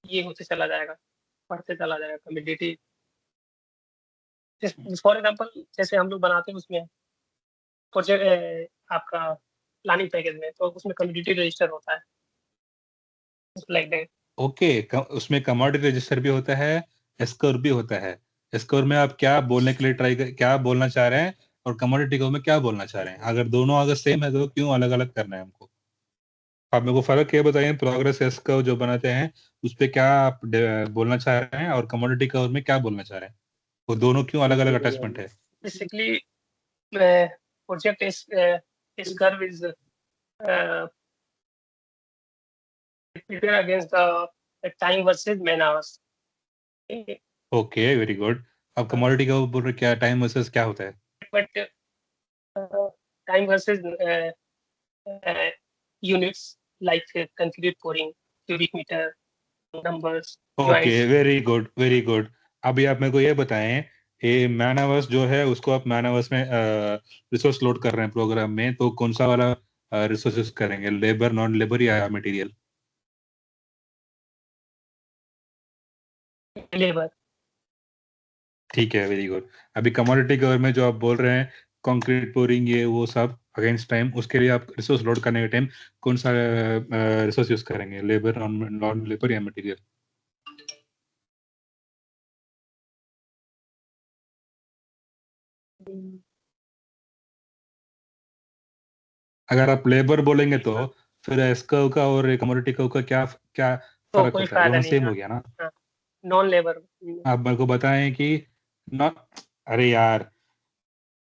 ये होते चला जाएगा, बढ़ते चला जाएगा कम्युनिटी। फॉर एग्जाम्पल जैसे हम लोग बनाते हैं उसमें प्रोजेक्ट आपका प्लानिंग पैकेज में, तो उसमें कम्युनिटी रजिस्टर होता है लाइक दैट। ओके, उसमें कमोडिटी रजिस्टर भी होता है, एस्कोर भी होता है। एस्कोर में आप क्या बोलने के लिए क्या बोलना चाह रहे हैं, और कमोडिटी को में क्या बोलना चाह रहे हैं? अगर दोनों अगर सेम है तो क्यों अलग अलग करना है हमको? आप मेरे को फर्क ये बताइए, प्रोग्रेस एस्कोर जो बनाते हैं उस पे क्या आप बोलना चाह रहे हैं, और कमोडिटी कर्व में क्या बोलना चाह रहे हैं? वो दोनों क्यों अलग अलग अटैचमेंट है? बेसिकली प्रोजेक्ट इस curve is prepare against the time versus man hours. Okay, very good. अब कमोडिटी का बोल रहे क्या, टाइम वर्सेस क्या होता है? But time versus units like concrete pouring, cubic meter, numbers, okay, joints. Very good very good. अभी आप मेरे को ये बताएं, ये मैन आवर्स जो है उसको आप मैन आवर्स में रिसोर्स लोड कर रहे हैं प्रोग्राम में, तो कौन सा वाला रिसोर्स यूज करेंगे, लेबर, नॉन लेबर या मटेरियल? Labor. ठीक है, वेरी गुड। अभी कमोडिटी कवर में जो आप बोल रहे हैं, कंक्रीट पोरिंग ये वो सब अगेंस्ट टाइम, उसके लिए आप रिसोर्स लोड करने के टाइम कौन सा रिसोर्स यूज करेंगे, लेबर, नॉन लेबर या मटेरियल? अगर आप लेबर बोलेंगे तो फिर एस्कर्व का और कमोडिटी कर्व का क्या क्या तो फर्क कोई होता है? फायदा दोनों नहीं सेम है। हो गया ना? Non labour. आप मेरे को बताएं कि नॉन, अरे यार,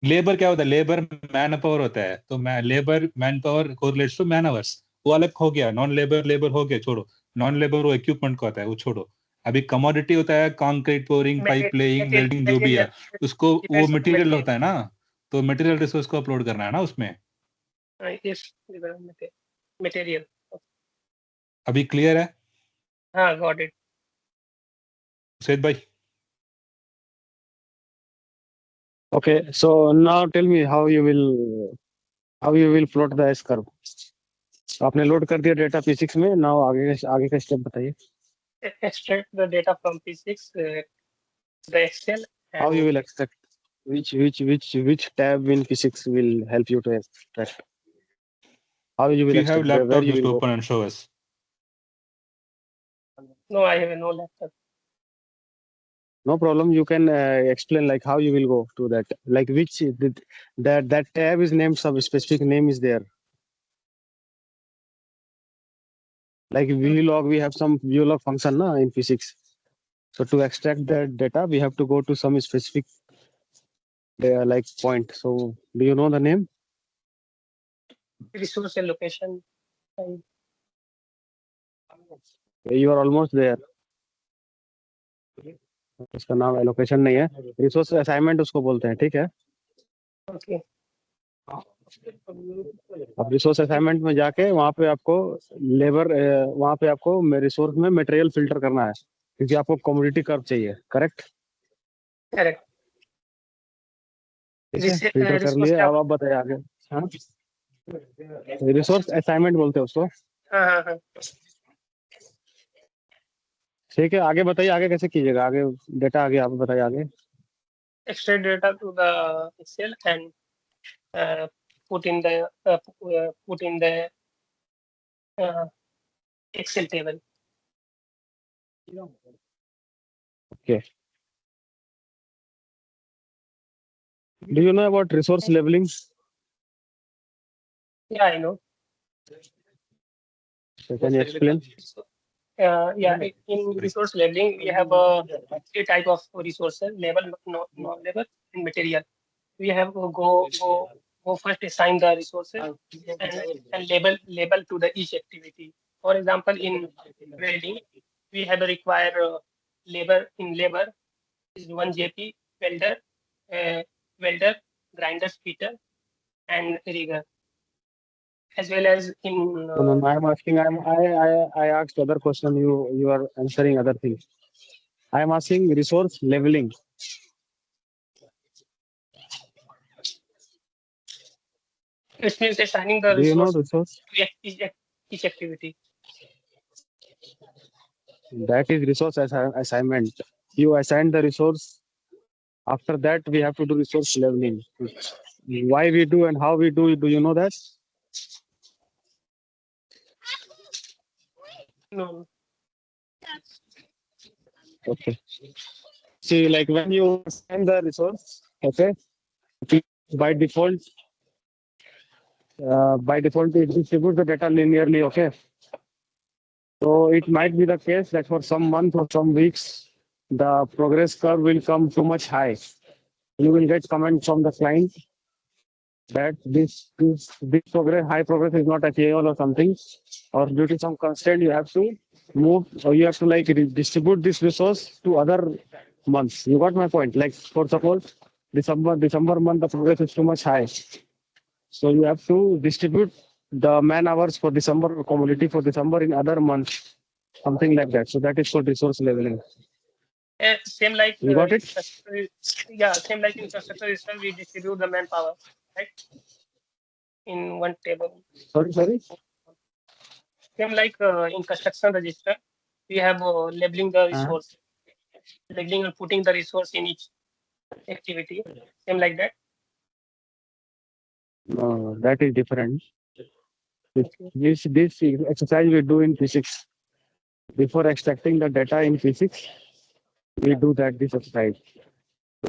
लेबर क्या होता है? लेबर मैन पावर होता है, तो labour man power correlates to man hours, वो अलग हो गया। नॉन लेबर लेबर हो गया, छोड़ो। नॉन लेबर वो इक्विपमेंट का होता है, वो छोड़ो। अभी कमोडिटी होता है concrete pouring, pipe laying, welding, जो भी है उसको, वो डिपेंड्स ऑन मटेरियल होता है ना, तो मटेरियल रिसोर्स को अपलोड करना है ना उसमें। मटेरियल। अभी क्लियर है हाँ, गॉट इट। सैद भाई? Okay, so now tell me how you will plot the S curve. आपने लोड कर दिया डेटा P6 में, नाउ आगे का स्टेप बताइए। Extract the data from P6, the Excel, How you and will extract, which tab in P6 will help you to extract? How you If will you have extract, where laptop, you just will go? open and show us. no, I have no laptop. No problem. You can explain like how you will go to that. Like that tab is named, some specific name is there. Like vlog, we have some vlog function na in P6. So to extract that data, we have to go to some specific like point. So do you know the name? Resource allocation. And You are almost there. उसका नाम allocation नहीं है, resource assignment उसको बोलते हैं, ठीक है। okay. अब रिसोर्स असाइनमेंट में जाके वहाँ पे आपको लेबर, वहाँ पे आपको रिसोर्स में मटेरियल फिल्टर करना है, क्योंकि आपको कम्युनिटी कर्व चाहिए, करेक्ट? Correct. ठीक है, फिल्टर कर लिए। अब आप बताइए आगे। हाँ, रिसोर्स असाइनमेंट बोलते हैं उसको। हाँ। ठीक है, आगे बताइए, आगे कैसे कीजिएगा, आगे डेटा आगे आप बताइए आगे। Extract data to the Excel and put in the uh, Excel table. Okay. Do you know about resource labeling? Yeah, I know. So can you explain? Yeah, in resource labeling, we have three type of resources: label, non-label, and material. We have to go first assign the resources and label to the each activity. For example, in welding, we have a require labor is 1 JP, uh, welder, grinder, fitter, and rigger. As well as in No, I am asking. I asked other question. You are answering other things. I am asking resource labeling. It means assigning the Do you know resource resource? to each activity. That is resource assignment. You assign the resource. After that, we have to do resource leveling. Why we do and how we do you know that? No. Okay. See, like when you assign the resource, okay, by default, it distributes the data linearly, okay. So it might be the case that for some month or some weeks, the progress curve will come too much high. You will get comment from the client that this progress, high progress is not achievable or something, or due to some constraint, you have to move or you have to like distribute this resource to other months. You got my point? Like for suppose December month, the progress is too much high. So you have to distribute the man hours for December, commodity for December in other months, something like that. So that is called resource leveling. Same like You got it? yeah, same like in construction register, we distribute the manpower, right? In one table. Sorry. Same like in construction register, we have labeling the Uh, resource, labeling and putting the resource in each activity. Same like that. no, that is different. Okay. This exercise we do in physics. Before extracting the data in physics, we do this exercise.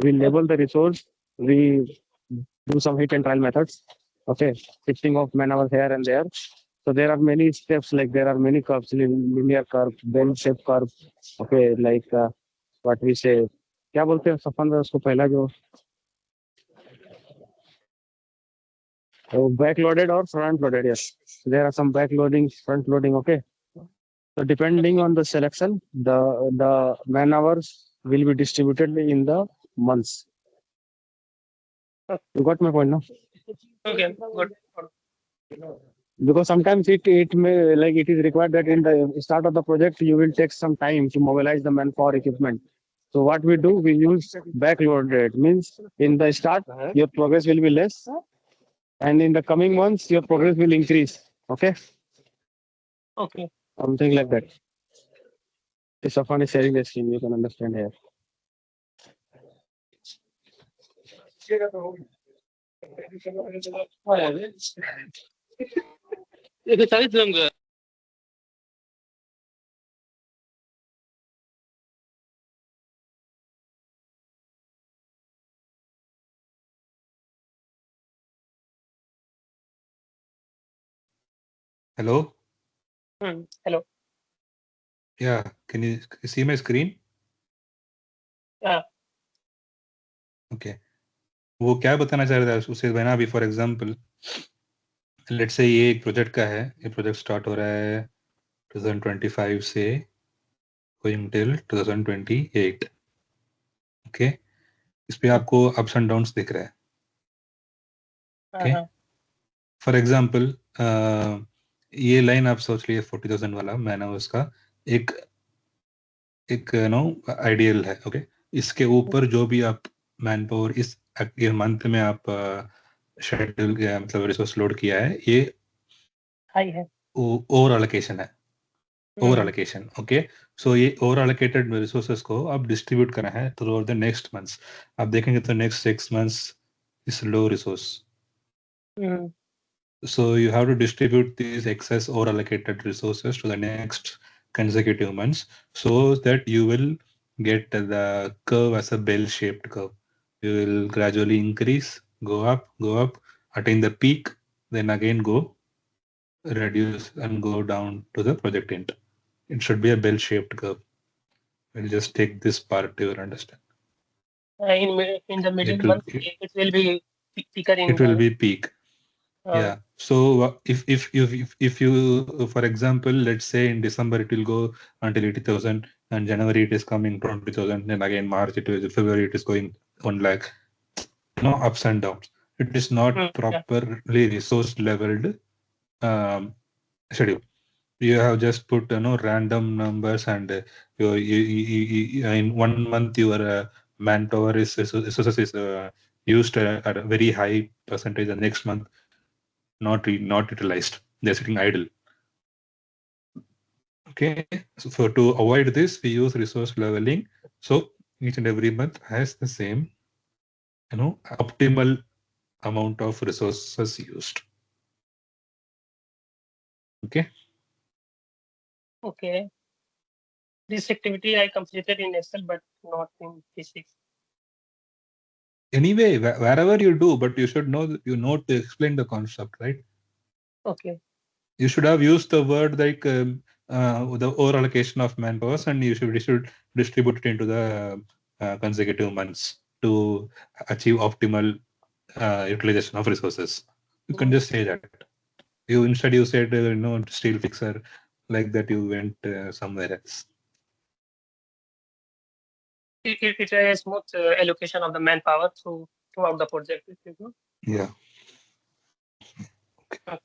We label the resource, we do some hit and trial methods. Okay, shifting of man hours here and there. So there are many steps, like there are many curves, linear curve, bell shape curve. Okay, like what we say, क्या बोलते हैं सफन उसको पहला जो backloaded or front loaded? Yes, there are some backloading, front loading. Okay, so depending on the selection, the man hours will be distributed in the months. You got my point now? Okay. Good. Because sometimes it may like it is required that in the start of the project you will take some time to mobilize the manpower equipment. So what we do, we use backloaded. Means in the start your progress will be less, and in the coming months your progress will increase. Okay, Okay. something like that. If someone is sharing the screen, you can understand here. Hello? Hello. Yeah, can you see my screen? Yeah. Okay. वो क्या बताना चाह रहा था उसे बना भी for example let's say ये एक प्रोजेक्ट का है ये प्रोजेक्ट स्टार्ट हो रहा है 2025 से गोइंग टिल 2028 ओके इस पे आपको अप्स एंड डाउन्स दिख रहा है ओके फॉर एग्जांपल ये लाइन आप सोच लिए 40,000 वाला मैंने उसका एक एक नो आइडियल है ओके इसके ऊपर जो भी आप मैन पावर इस मंथ में आप शेड्यूल मतलब रिसोर्स लोड किया है ये हाई है ओवर एलोकेशन है ओवर एलोकेशन ओके सो ये ओवर एलोकेटेड रिसोर्सेज को आप डिस्ट्रीब्यूट करना है थ्रू द नेक्स्ट मंथ्स आप देखेंगे तो next 6 months is low resource so you have to distribute these excess or allocated resources to the next consecutive months so that you will get the curve as a bell shaped curve you will gradually increase go up attain the peak then again go reduce and go down to the project end it should be a bell shaped curve we'll just take this part to your understand in the middle it will month it will be peaker in it will be peak yeah so if you for example let's say in December it will go until 80,000 and January it is coming 20,000 then again March it is February it is going 1 lakh no ups and downs it is not properly resource leveled schedule you have just put random numbers and in 1 month your manpower is resources is used at a very high percentage the next month not utilized. They're sitting idle. Okay, so to avoid this, we use resource leveling. So each and every month has the same, optimal amount of resources used. Okay. Okay. This activity I completed in Excel, but not in physics. Anyway, wherever you do, but you should know to explain the concept, right? Okay. You should have used the word like the over allocation of manpowers, and you should distribute it into the consecutive months to achieve optimal utilization of resources. You can just say that. Instead you said steel fixer, like that you went somewhere else. It's a smooth allocation of the manpower throughout the project. Yeah.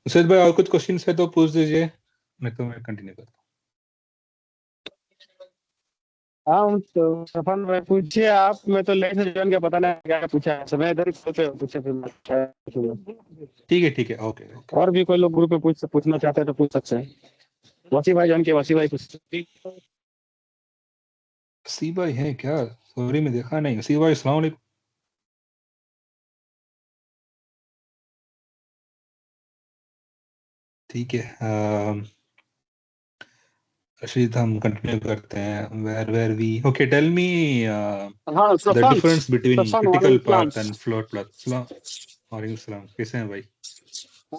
Sir भाई और कुछ question है तो पूछ दीजिए, नहीं तो मैं कंटिन्यू करता हाँ तो सफन भाई पूछिए आप, मैं तो लेट से ज्वाइन किया, पता नहीं क्या पूछा है, समय इधर ही पे पूछे फिर मैं हूँ। ठीक है, ओके। और भी कोई लोग ग्रुप पे पूछना चाहते हैं तो पूछ सकते हैं। वसी भाई ज्वाइन किया, वसी भाई पूछ। वसी भाई है क्या? सॉरी मैं देखा नहीं। वसी भाई अस्सलाम वालेकुम। ठीक है, रशीद हम कंटिन्यू करते हैं। Where we okay, tell me हाँ the difference between critical path and float path. वालेकुम सलाम, कैसे हैं भाई?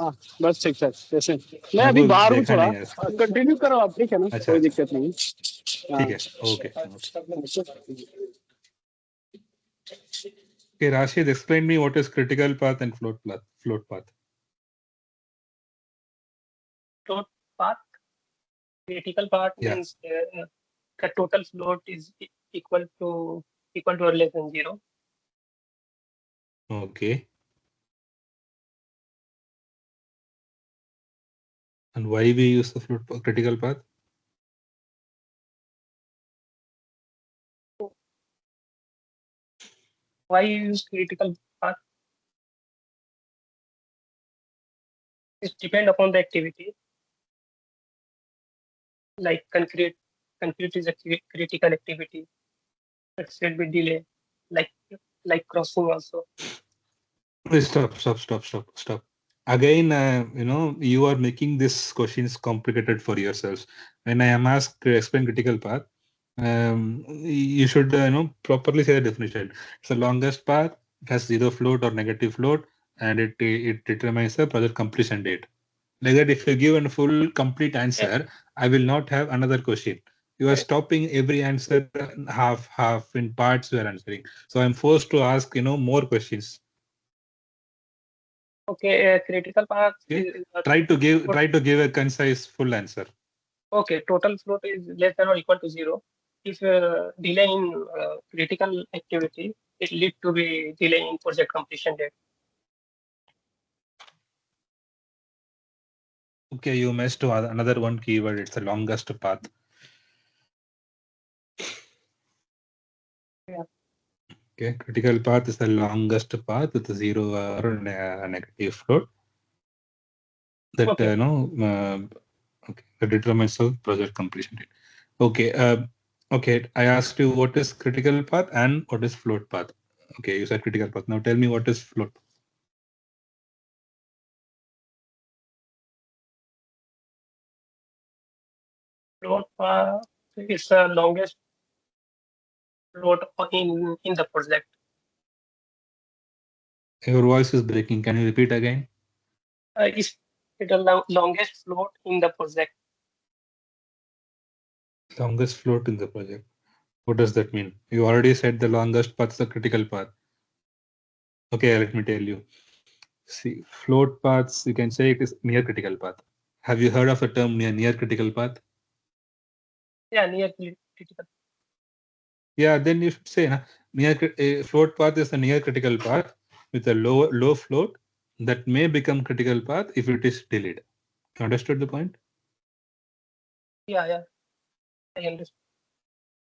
हाँ बस ठीक ठाक। कैसे मैं अभी बाहर हूँ, थोड़ा कंटिन्यू करो आप, ठीक है ना? अच्छा, कोई दिक्कत नहीं। ठीक है, okay. Okay, Rashid, explain me what is critical path and float path. Float path, critical path means the total float is equal to or less than 0. Okay. And why we use the critical path? Why you use critical path? It depends upon the activity. Like concrete is a critical activity. It should be delay, like crossing also. Stop. Again, you are making these questions complicated for yourselves. When I am asked to explain critical path, you should properly say the definition. It's the longest path. It has zero float or negative float, and it determines the project completion date. Like that, if you give a full complete answer, I will not have another question. You are stopping every answer half in parts you are answering. So I'm forced to ask more questions. Okay, critical path. Okay. Try to give a concise full answer. Okay, total float is less than or equal to 0. If delay in critical activity, it lead to be delay in project completion date. Okay, you missed another one keyword. It's the longest path. Yeah. Okay, critical path is the longest path with zero or negative float. That Okay. Okay, that determines the project completion date. Okay, okay. I asked you what is critical path and what is float path. Okay, you said critical path. Now tell me what is float. Float path is the longest float in the project. Your voice is breaking. Can you repeat again? Is the longest float in the project. Longest float in the project. What does that mean? You already said the longest path is the critical path. Okay, let me tell you. See, float paths, you can say it is near critical path. Have you heard of the term near critical path? Yeah, near critical. Yeah, then you should say a float path is a near critical path with a low float that may become critical path if it is delayed. Understood the point? Yeah, I understand.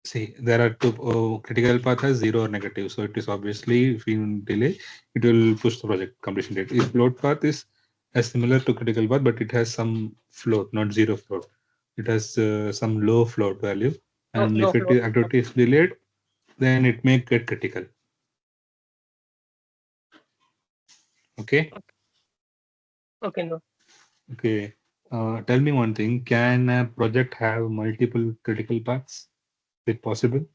See, there are two critical path has zero or negative, so it is obviously if you delay, it will push the project completion date. If float path is as similar to critical path, but it has some float, not zero float. It has some low float value, and Low if it float. is activity is delayed, then it may get critical. Okay. Okay, no. Okay. Tell me one thing. Can a project have multiple critical paths? Is it possible?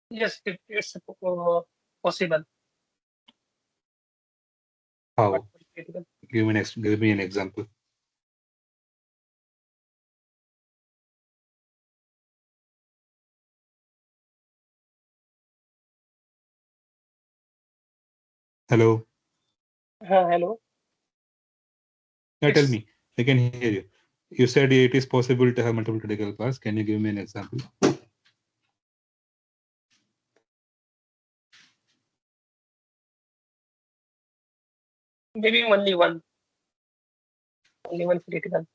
Yes, it's possible. But How? critical. Give me an example. Hello. Hello. Yeah, tell It's me. I can hear you. You said it is possible to have multiple critical paths. Can you give me an example? maybe only one. Only one critical.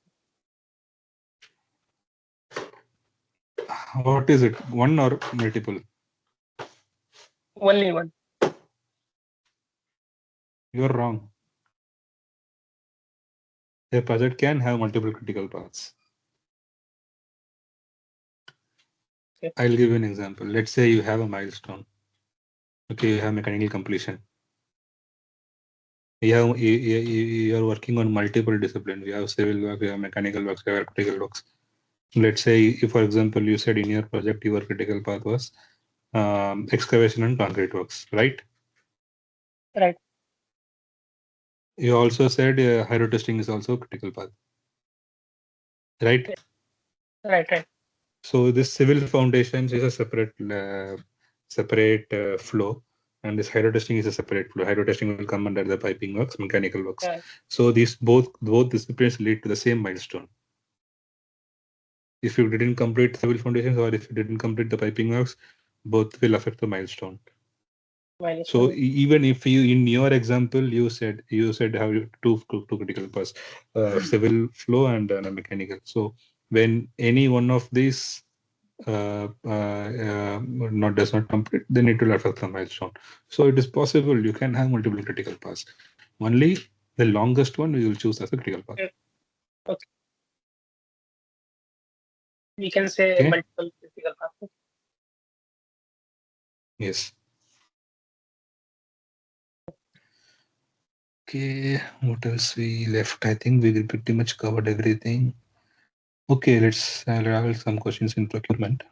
What is it? One or multiple? Only one. You're wrong. A project can have multiple critical paths. Okay. I'll give you an example. Let's say you have a milestone. Okay, you have mechanical completion. You are working on multiple disciplines. You have civil work, you have mechanical works, you have electrical works. Let's say, if, for example, you said in your project your critical path was excavation and concrete works, right? Right. You also said hydro testing is also a critical path, right? Yeah. Right. So this civil foundations is a separate flow, and this hydro testing is a separate flow. Hydro testing will come under the piping works, mechanical works. Yeah. So these both disciplines lead to the same milestone. If you didn't complete civil foundations or if you didn't complete the piping works, both will affect the milestone. So Milestone. even if you, in your example, you said have two critical paths, civil flow and mechanical. So when any one of these not does not complete, then it will affect the milestone. So it is possible you can have multiple critical paths. Only the longest one we will choose as a critical path. Yeah. Okay. We can say Okay. multiple critical paths. Yes. Okay, what else we left? I think we pretty much covered everything. Okay, let's unravel some questions in procurement.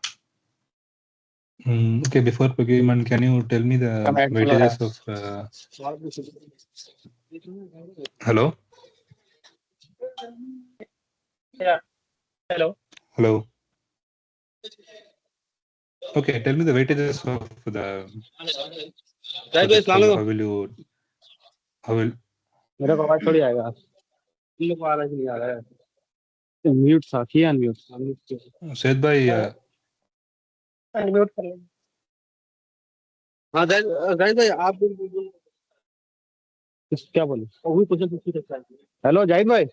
Okay, before procurement, can you tell me the weightages of hello? Yeah. Hello. Hello. Okay, tell me the weightages of the project. How will you how will मेरे को आवाज थोड़ी आएगा इन लोग को आ रहा है कि नहीं आ रहा है म्यूट था किया अनम्यूट said by अनम्यूट कर लेंगे. हाँ गाइस भाई आप क्या बोले वही क्वेश्चन पूछ सकता है हेलो जाहिद भाई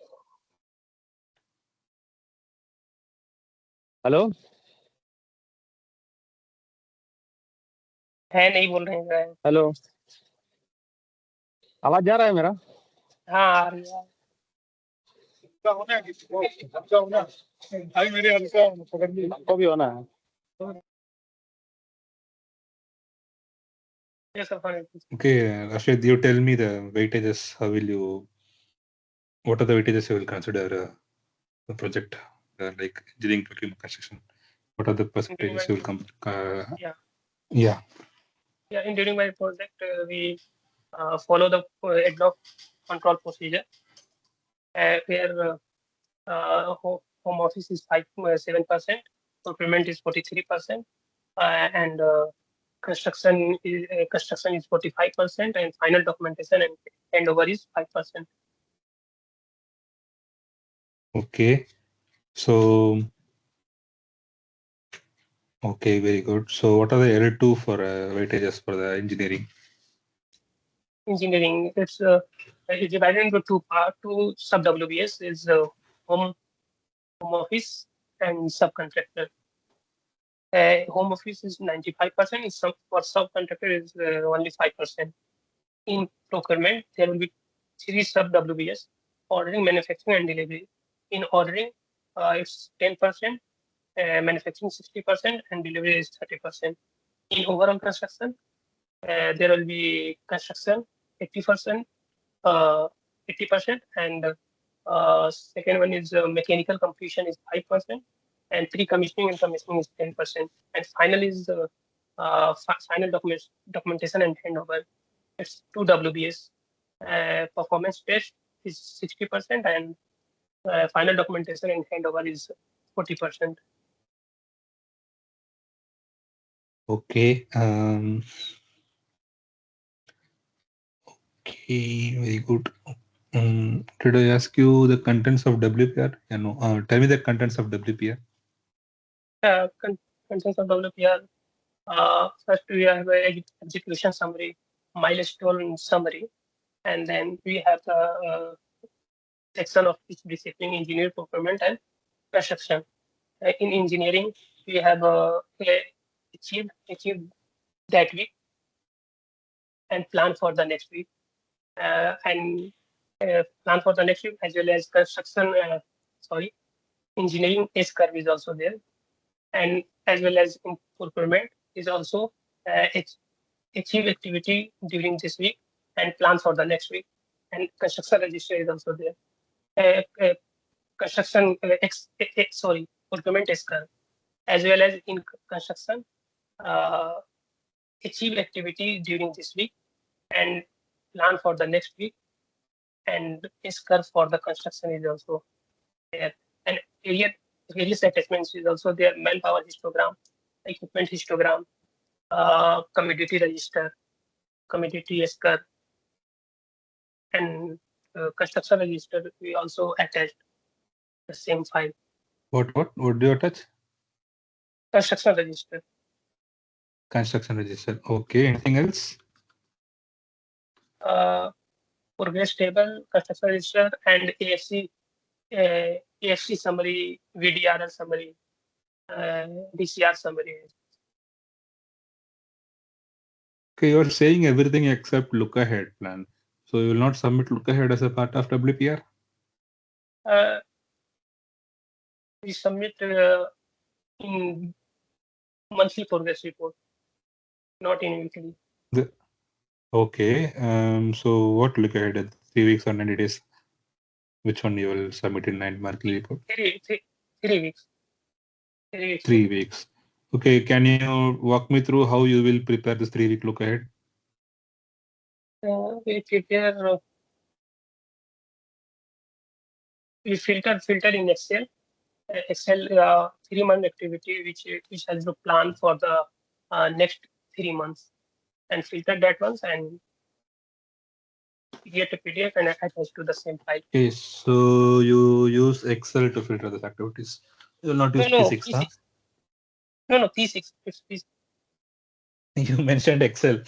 हेलो है नहीं बोल रहे हैं. हेलो आवाज जा रहा है मेरा हाँ आ रही है. भाई मेरे हल्का पकड़ ली आपको भी होना है Yes, sir, fine. okay, Rashid, you tell me the weightages. How will you? What are the weightages you will consider the project like engineering, procurement, construction? What are the percentages you will come? Yeah. Yeah. Yeah. In during my project, we follow the ad hoc control procedure, where home office is 7%, procurement is 43%, and construction is 45%, and final documentation and handover is 5%. Okay. So okay, very good. So what are the L2 for weightages for the engineering? Engineering, it's divided into two sub WBS is home office and subcontractor. Home office is 95%. For subcontractor is only 5%. in procurement, there will be three sub WBS: ordering, manufacturing, and delivery. In ordering, it's 10%, manufacturing 60%, and delivery is 30%. In overall construction, there will be construction 80%, 80%, and second one is mechanical completion is 5%, and pre-commissioning and commissioning is 10%, and final is final documentation and handover. It's two WBS. Performance test is 60%, and final documentation and handover is 40%. Okay. Okay, very good. Did I ask you the contents of WPR? Yeah, no. Tell me the contents of WPR. Uh, con- Contents of WPR. First, we have a execution summary, milestone summary, and then we have the section of each discipline: engineering, procurement, and construction. In engineering, we have achieved that week and plan for the next week, and plan for the next week, as well as construction. Sorry, engineering S curve is also there, and as well as in procurement is also achieve activity during this week and plan for the next week, and construction register is also there. Construction sorry, procurement S curve, as well as in construction, uh, achieve activity during this week and plan for the next week, and S curve for the construction is also there, and various attachments is also there: manpower histogram, equipment histogram, commodity register, commodity S curve, and construction register. We also attached the same file. What do you attach? Construction register. Construction register. Okay. Anything else? Progress table, construction register, and AFC summary, VDRL summary, DCR summary. Okay, you're saying everything except look ahead plan. So you will not submit look ahead as a part of WPR? We submit in monthly progress report, not in weekly. Okay. So what look ahead at 3 weeks or 90 days? Which one you will submit in 9 monthly report? 3 weeks. 3 weeks. 3 weeks. Okay. Can you walk me through how you will prepare this 3-week look ahead? We prepare. We filter in Excel. Excel 3-month activity which has the plan for the next 3 months, and filter that once and create a PDF and attach to the same file. Okay, so you use Excel to filter these activities. You will not use P6, P6. huh? No, P6. It's P6. You mentioned Excel.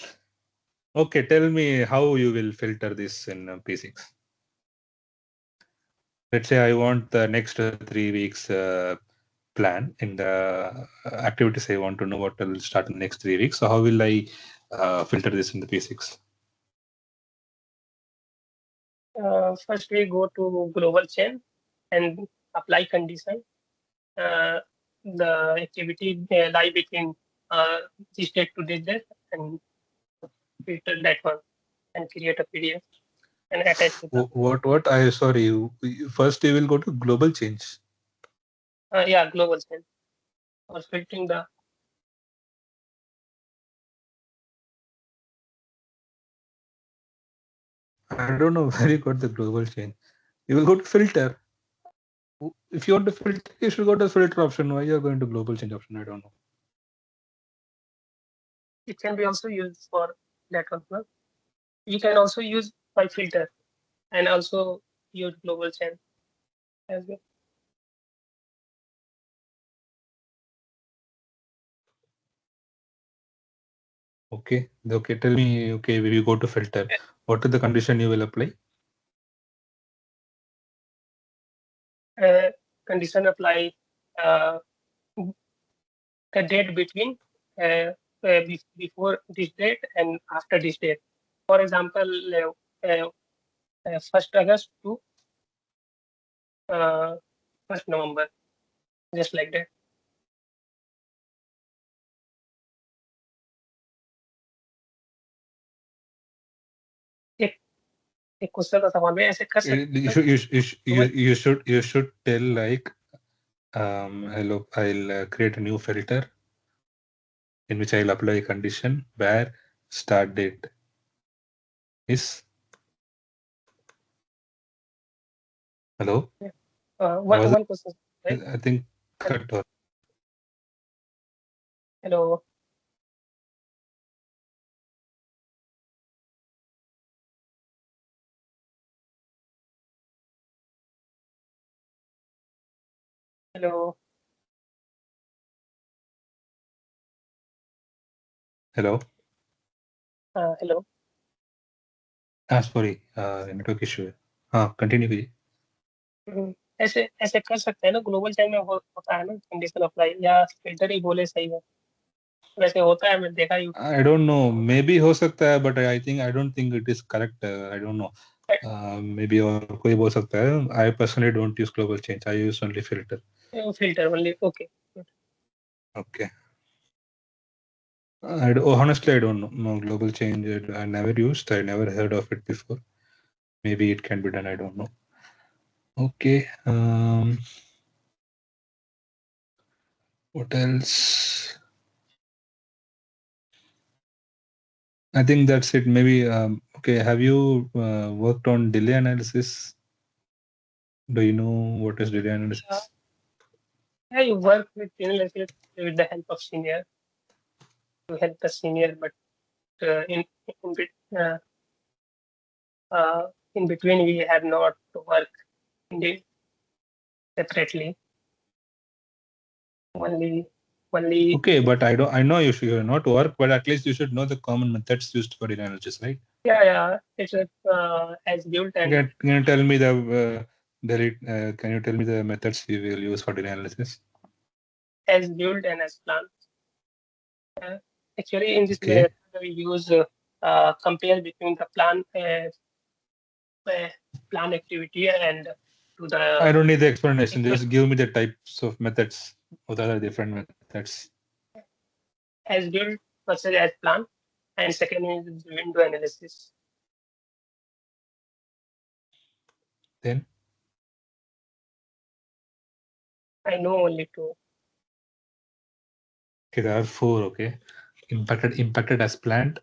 Okay, tell me how you will filter this in P6. Let's say I want the next 3 weeks plan in the activities I want to know what will start in the next 3 weeks. So how will I filter this in the P6? First, we go to global chain and apply condition. The activity lie between this date to this date, and filter that one and create a PDF and attach to the. What? I sorry. First, you will go to global change. Yeah, global chain. Or filtering the. I don't know where you got the global change. You will go to filter. If you want to filter, you should go to filter option. Why you are going to global change option? I don't know. It can be also used for that one. No? You can also use by filter and also use global chain as well. Okay. Okay. Tell me. Okay. When you go to filter, what is the condition you will apply? Condition apply the date between before this date and after this date. For example, 1st August to 1st November, just like that. एक question का सवाल में ऐसे कर सकते you should tell like hello, I'll create a new filter in which I'll apply a condition where start date is hello. one question, right? I think cut off. Hello. Hello. Hello. Hello. Sorry, network issue. हाँ, continue कीजिए. ऐसे ऐसे कर सकते हैं ना, global time में होता है ना कंडीशन अप्लाई, या फिल्टर ही बोले सही है? वैसे होता है, मैं देखा I don't know, maybe हो सकता है, but I don't think it is correct. I don't know. Maybe और कोई बोल सकता है. I personally don't use global change. I use only filter. Filter only. Okay. Okay. Honestly, I don't know global change. I never used. I never heard of it before. Maybe it can be done. I don't know. Okay. What else? I think that's it. Maybe. Okay. Have you worked on delay analysis? Do you know what is delay analysis? Yeah, you work with analysis with the help of senior to help the senior, but in between we have not worked indeed separately. Only. Okay, but I know you should not work, but at least you should know the common methods used for delay analysis, right? Yeah. It's as built and. Can you tell me the can you tell me the methods you will use for delay analysis? As built and as planned. Actually, in this Okay. method, we use compare between the plan activity and to the. I don't need the explanation. Just give me the types of methods. What are the different methods? As built versus as planned, and second is window analysis. Then I know only two. Okay, there are four. Okay, impacted as planned,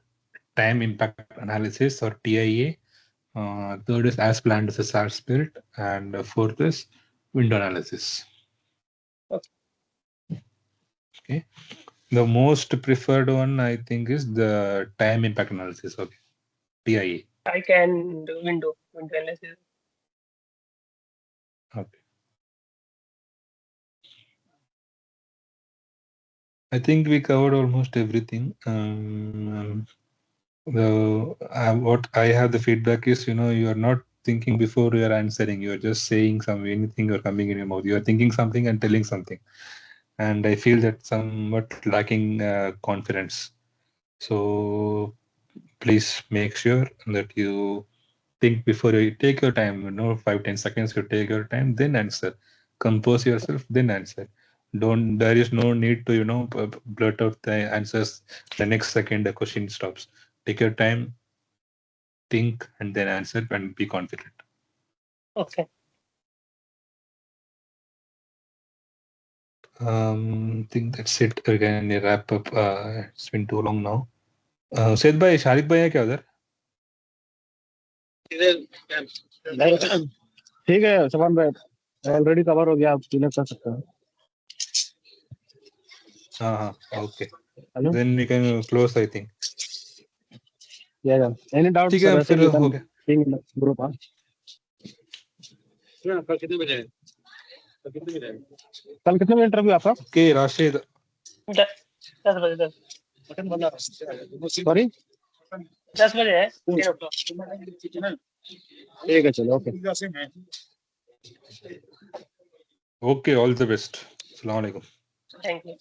time impact analysis or TIA. Third is as planned as as built, and fourth is window analysis. Okay. The most preferred one, I think, is the time impact analysis. Okay, TIA. I can do window analysis. Okay. I think we covered almost everything. What I have the feedback is, you are not thinking before you are answering. You are just saying anything or coming in your mouth. You are thinking something and telling something, and I feel that somewhat lacking confidence. So please make sure that you think before you take your time. 5-10 seconds. You take your time, then answer. Compose yourself, then answer. There is no need to blurt out the answers the next second the question stops. Take your time, think, and then answer, and be confident. Okay. I think that's it. We can wrap up. It's been too long now. Said bhai, Sharik bhai hai kya udhar? ठीक है समान भाई, already cover हो गया, आप clean कर सकते हैं. Okay. Hello? Then we can close, I think. Yeah. Any doubts? ठीक है, फिर हो गया. Ping in the group. कल कितने बजे इंटरव्यू आपका? Okay, Rashid. 10 बजे. Sorry? 10 बजे है. ठीक है, चलो. Okay. Okay, all the best. Assalamu alaikum. Thank you.